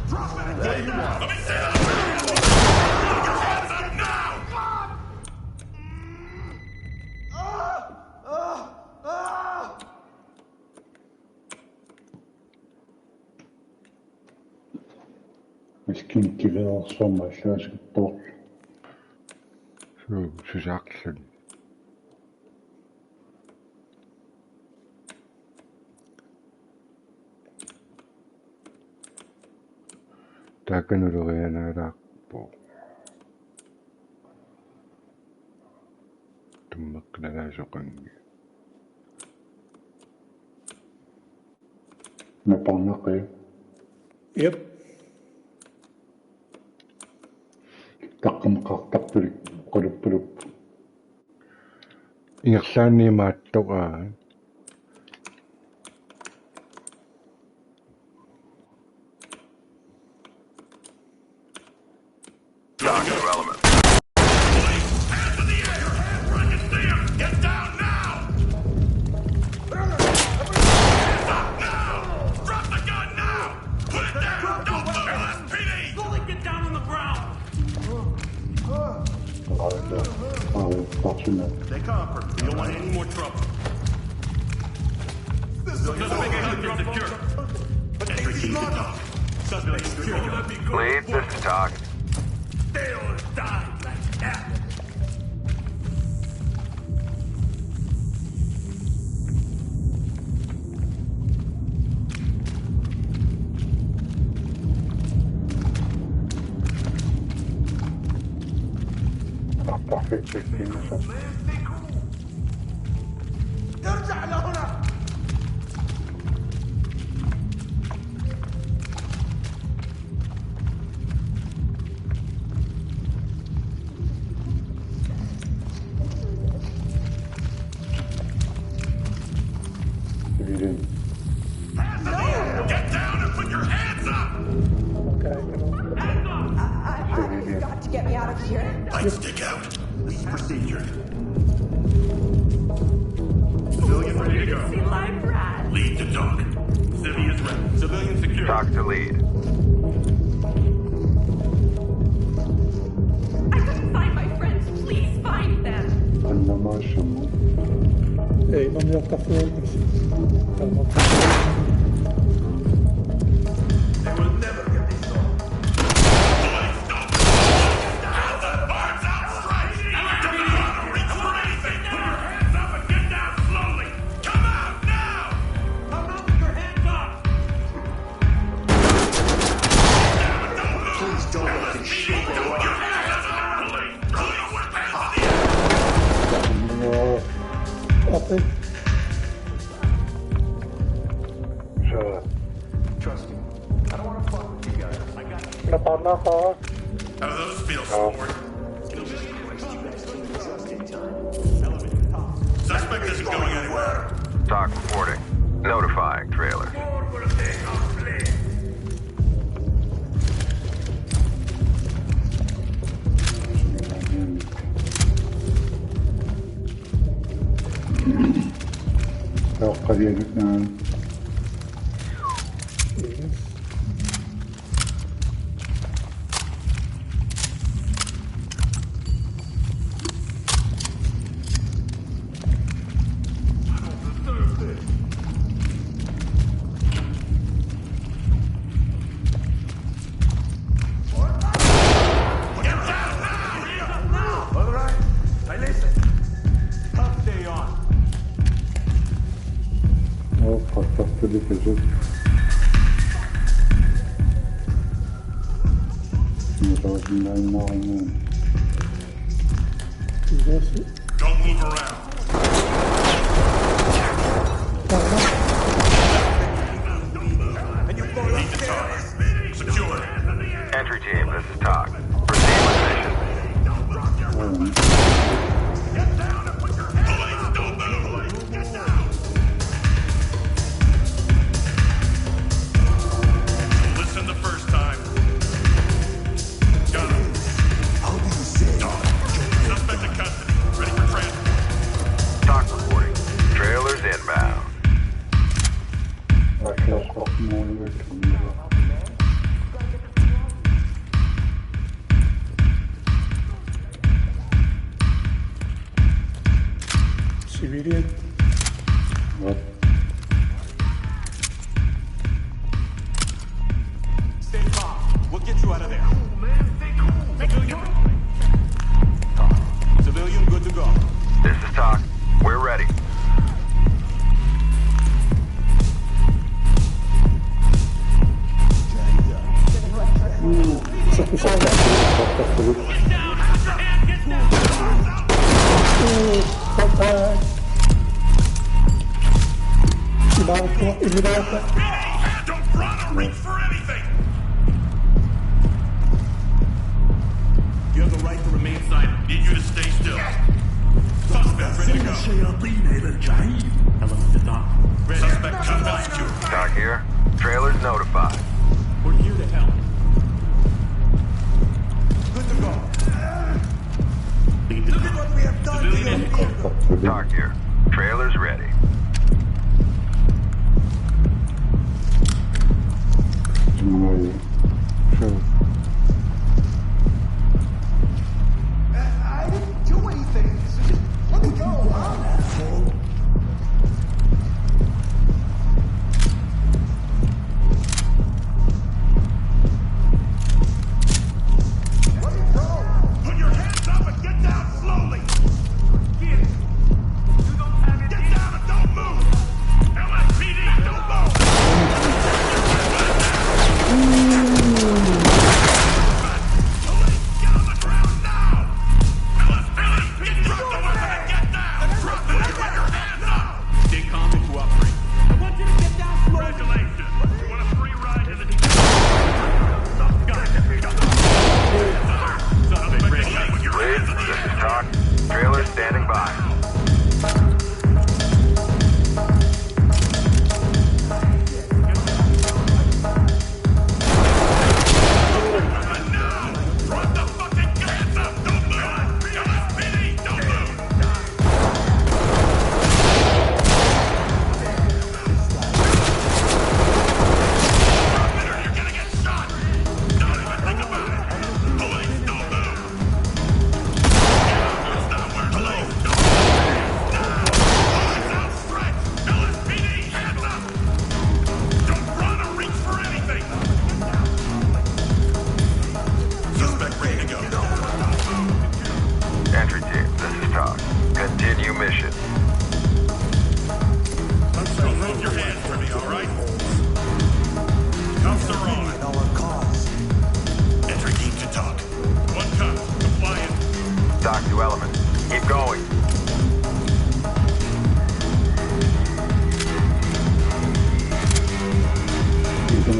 Drop it! Let me see that! Put your hands up now! Misschien kivel somma shooter-spili. Suliaqartut. Takkan ulorianartunik. Immikkut. Napangnak kayo. Yep. Takkamqartartulik quluppurup. Ingerlanneqartoq. Talk to element. Police, hands in the air! Your hands where I can see them! Get down now! Hands up now! Drop the gun now! Put it down! Don't move! LSPD! Slowly get down on the ground. Stay calm, we don't want any more trouble. Just make it secure. Entry team to talk. Suspect secure. Lead, this is Talk. They all died like that. parfait checking ça. ارجع لهنا. Get down and put your hands up! I've got to get me out of here. Light stick out. This is procedure. Civilian ready to go. Live rat. Lead to Doc. Civvy is ready. Civilian secure. Talk to lead. I couldn't find my friends. Please find them. عندنا ماشي اي non mi attaccare They will never get this done. Boys, don't have the arms outstretched! Don't know how to reach for anything! Put your hands up and get down slowly! Come out now! Come out with your hands up! Please don't let this shit go on. Your hands up, police! Throw your weapons in the air! Après, Trust me. I don't want to fuck with you guys. I got you. How do those feel, sport? Suspect isn't going anywhere. Talk reporting. Notifying trailer. More will take our place. توقع ديالنا All right, I listen. Tough day on. خطفت لي كجد متوجه لنا Don't move around. And you go Lead to Talk. Secure. Entry team, this is Talk. Proceed with mission. Get down and put your hands up! Police, don't move! Get down! Listen the first time. Got him. How do you say? Suspect in custody. Ready for transport. Talk reporting. Trailers inbound. civilian. Stay calm. We'll get you out of there. Civilian, good to go. This is Talk. We're ready. Don't run or reach for anything! You have the right to remain silent. Need you to stay still. Suspect ready to go. Tell us to stop. Suspect combat secure. Talk here. Trailers notified. We're here to help. Good to go. Lead the Look at what we have done to your vehicle. Talk here. Trailers ready. I didn't do anything. So just let me go, huh? Asshole.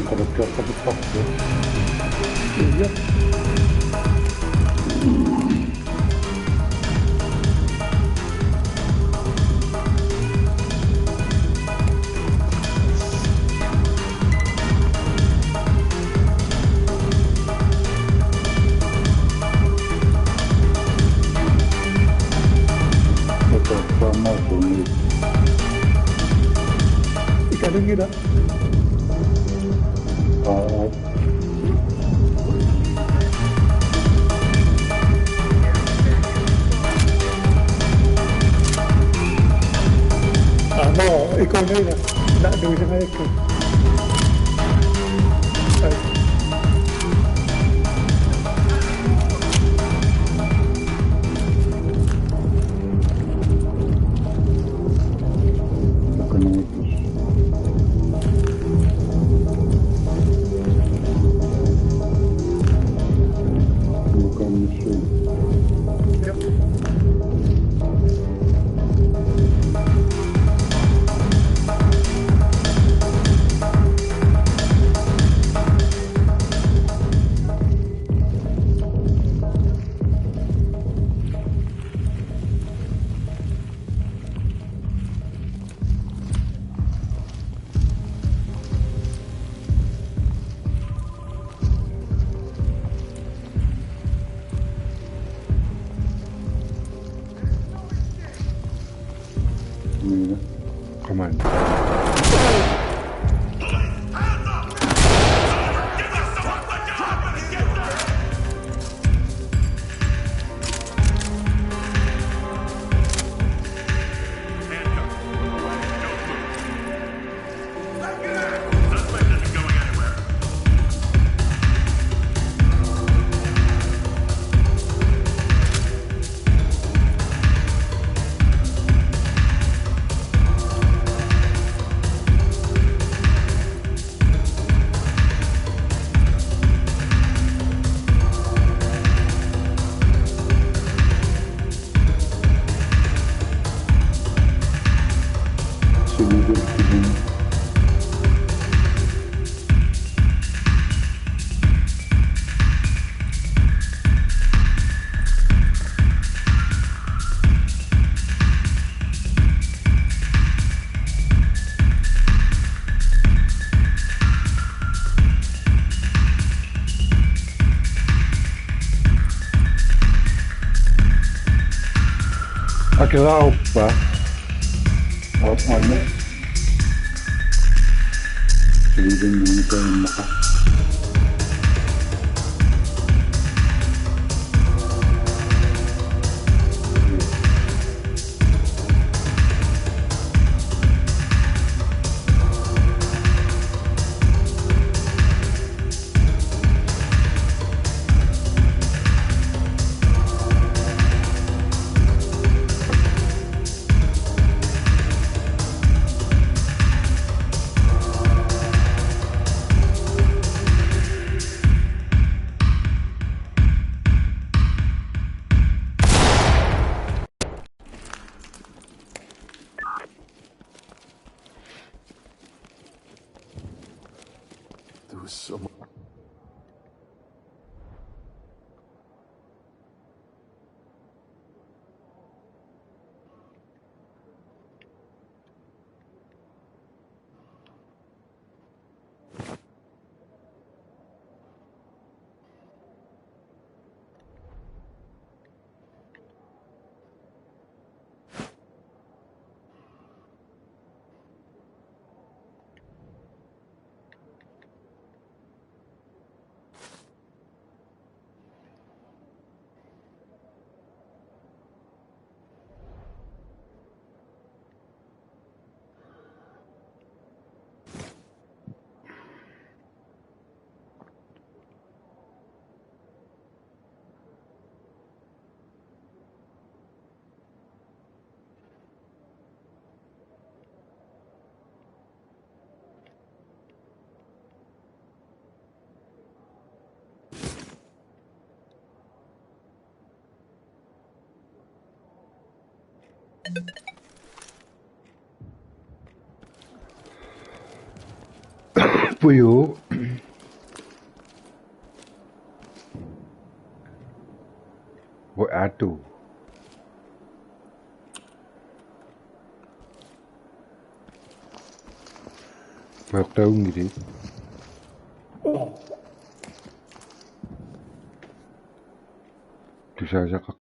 Kapatıyor. Iya. Ikan gila. No, ikaw na yun. Nakagawin na nga ikaw. Ay. Come on. Aquela opa. Anne. Living in Maka. There was so much. puyo. What I do? Well, don't you? Pissarsiarisariaqarput.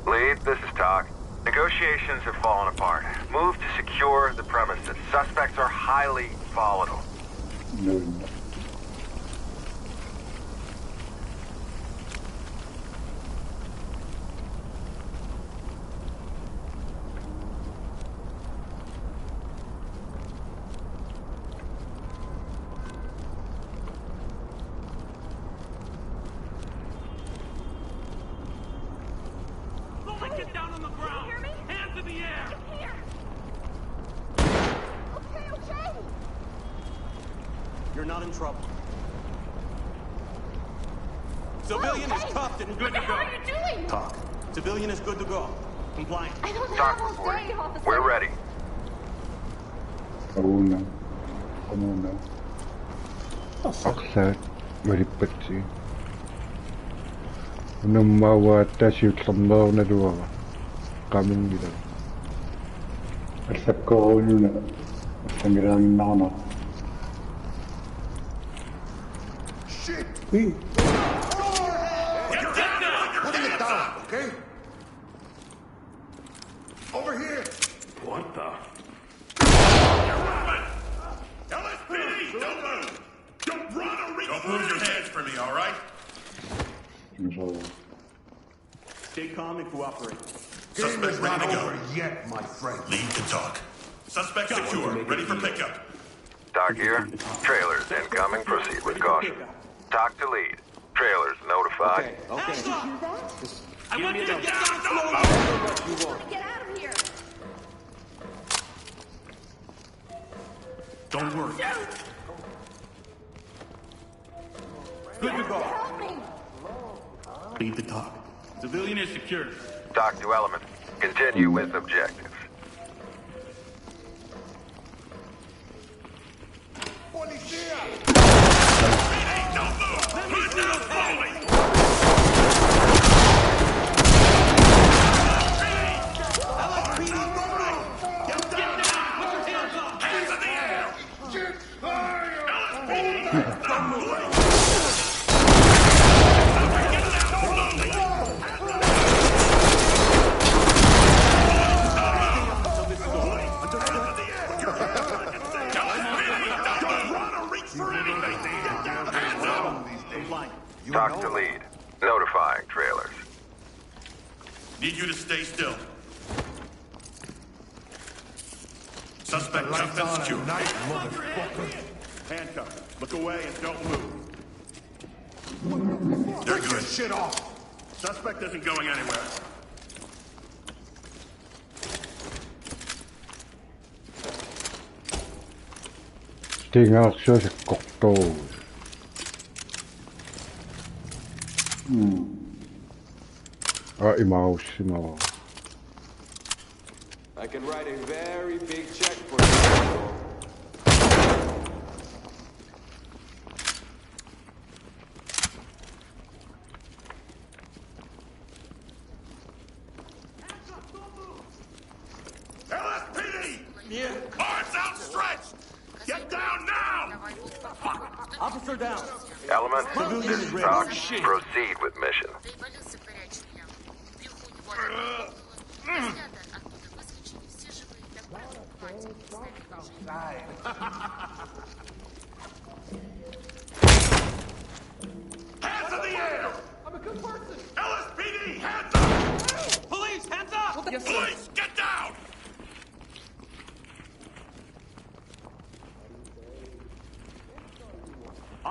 Lead, this is Talk. Negotiations have fallen apart. Move to secure the premises. Suspects are highly volatile. No. Get down on the ground! Can you hear me? Hands in the air! Get here! Okay. You're not in trouble. Civilian is cuffed and good to What go. the hell are you doing? Talk. Civilian is good to go. Compliant. I don't Talk have all reporting. day, officer. We're ready. Una. Come on now. Oxide. Maripatsi. Unamawa shoot some more na duwa. Coming dito. Accept ko yun na. Ingerlanneqartoq. Shit! Hey. Putting it down, okay? Over here! What the? LSPD, don't move! Don't run or reach. Don't move your hands for me, all right? Stay calm and cooperate. Suspect ready to go. Yet, my friend. Lead to talk. Suspect secure. Ready for pickup. Talk here. Trailers incoming. Proceed with caution. Talk to lead. Trailers notified. Okay. Did you hear that? I want you to get down slowly! Get out of here! Don't worry. Good to go. Help me! Lead the talk. Civilian is secure. Talk to element. Continue with objectives. Policía! Don't move! Put down slowly! Get down! Put your hands up! Hands in the air! Shit! Fire! LSPD! Don't move! Get down slowly! Don't run or reach for anything! Get down! Hands up! Compliant. Talk to lead. Notifying trailers. Need you to stay still. Suspect cuffed and secure. Handcuffed. Look away and don't move. They're good. Shit off! Suspect isn't going anywhere. Tinga siya sakkortooq. Imaw. I can write a very big check for you. LSPD! Yeah. Arms outstretched! Get down now! Officer down. Element. This is Talk. Proceed with mission. Революция горячая. Вверху него взгляда оттуда выскочили все живые документы. Hands in the air! I'm a good person! LSPD, hands up! Police, hands up! Police, get down!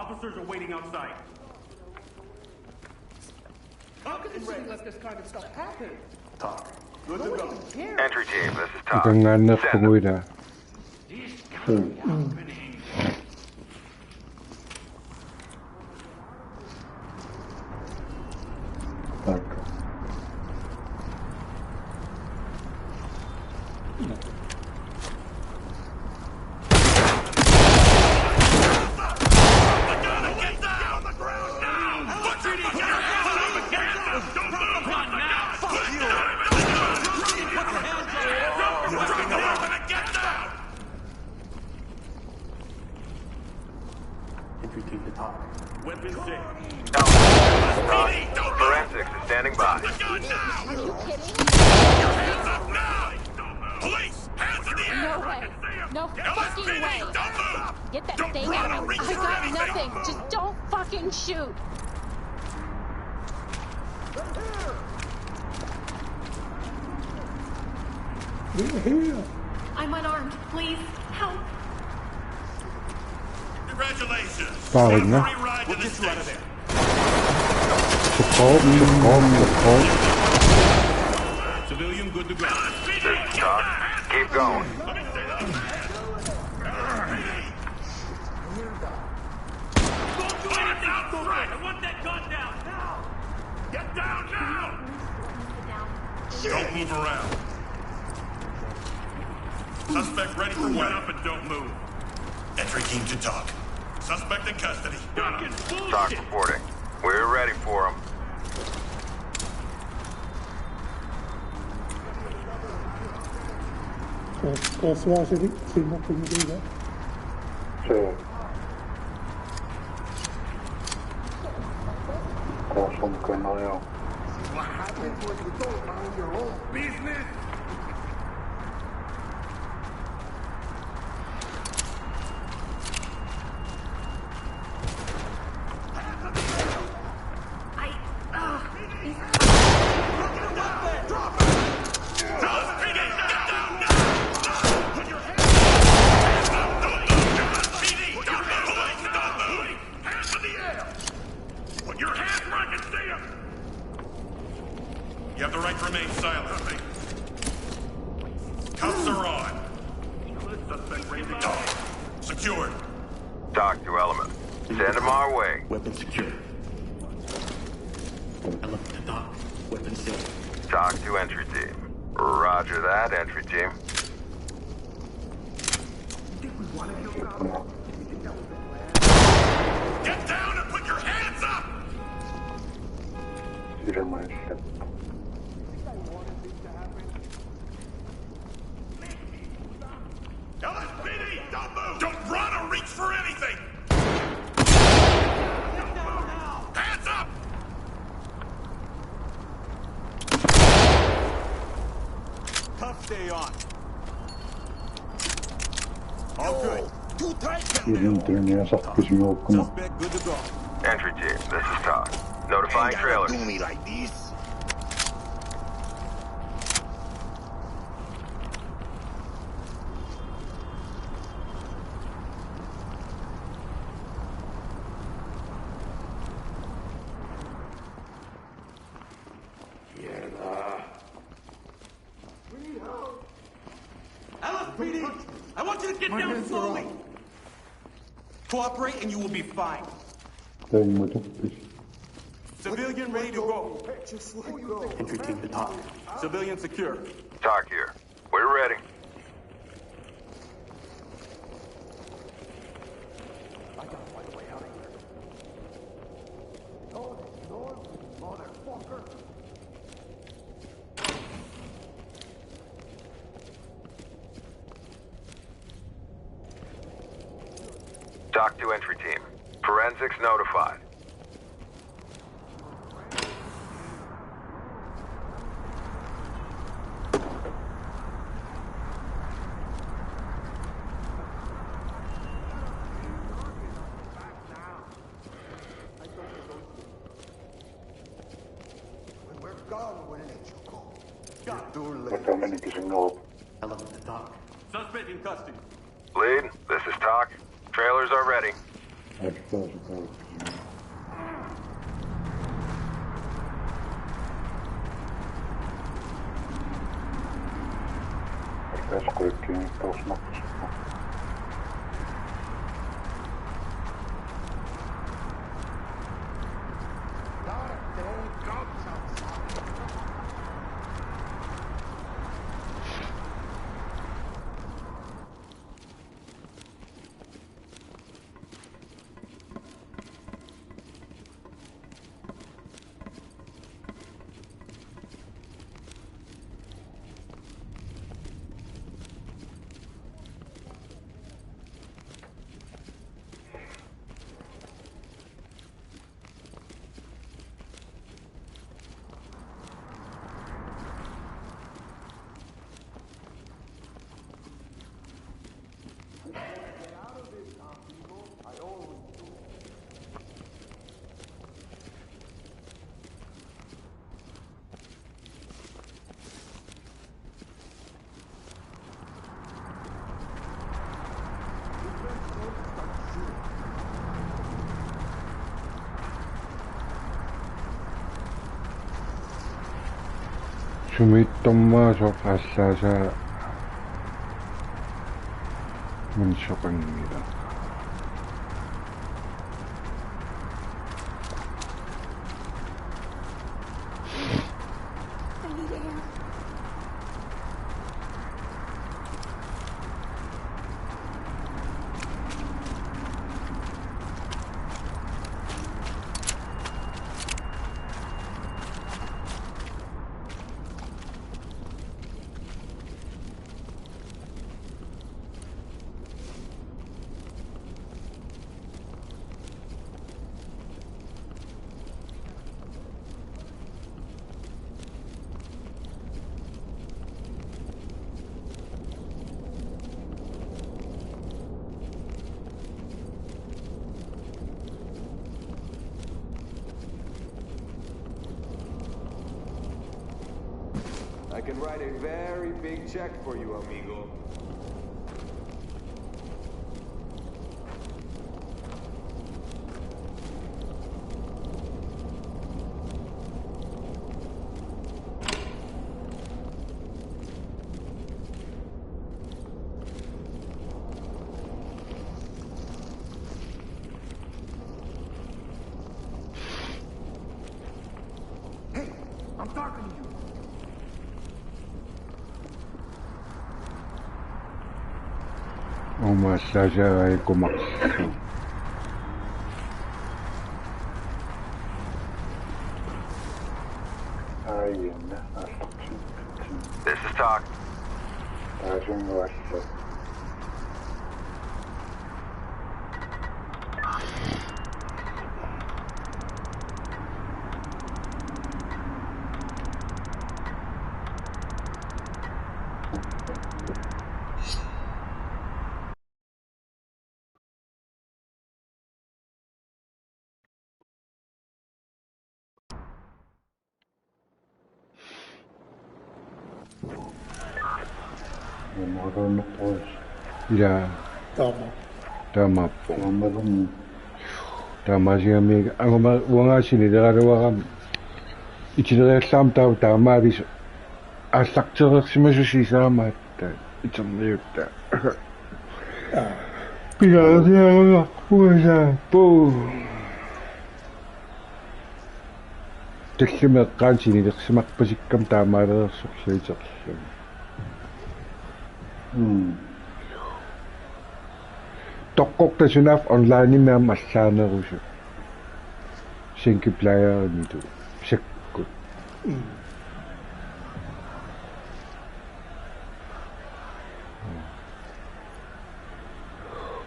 Officers are waiting outside. How could the city let this kind of stuff happen? Talk. Good to go. Entry team, this is Todd. Ganganap Send them. penguida. Tak. Entry team to talk. Weapons safe. Forensics is standing by. Are you kidding? Hands up now! Police! Hands in the air! No way. No fucking way. Don't move! Get that Don't thing run out or of reach me. I for got anything. nothing. Just don't fucking shoot. We're here. I'm unarmed. Please help. Congratulations! Parang na. Free ride to We'll the get you out of station. there. Support. Civilian good to go. This is Todd. Keep going. I want that gun down now! Get down now! Don't move around. Suspect ready for wet up and don't move. Entry team to talk. Suspect in custody. Talk reporting. We're ready for him. Sí. Como que no veo. What happens when you don't mind your own business? Put your hands where I can see them! You have the right to remain silent. Cuffs are on. Suspect ready to go. Secured. Talk to Element. Send him our way. Weapon secure. Element to dock. Weapon safe. Talk to entry team. Roger that, entry team. Get down and put your hands up! LSPD, don't move! Don't run or reach for anything! Hands up! Cuffs stay on. All good. Too tight. Ilmentryniä sakkisi joukkomaan. Suspect good to go. Entry team, this is Todd. Notifying trailers. Do me like this. LSPD, I want you to get down slowly. Cooperate and you will be fine. Tein mä tuppis. Civilian ready to go. Entry team to talk. Civilian secure. Talk here. We're ready. Talk to entry team. Forensics notified. When we're gone, we'll let you go. Vaikka menikin sen nope. Element to talk. Suspect in custody. Lead, this is Talk. Trailers are ready. Tässä kaikkiin taas maksaa. 수미똥마소 아싸사 문서광입니다. I can write a very big check for you, amigo. Hey, I'm talking to you. Masaja kumakso. This is Talk. Ya. Tama po. Tama siya may ang mga sinidarawa kami. Itinarasam tao tama rin. Asakturak si masusisama. Itong niyuta. Pinakasya pusa po. Teksimakan sinidaksimak pasikam tama rin. Suksay. Tokkok na sunaf online na masana ko siya. Singki player nito. Sakkot.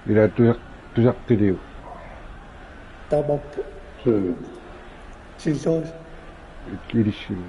Ila tuyak tiliw. Tama po. Sinsos. Kirishiro.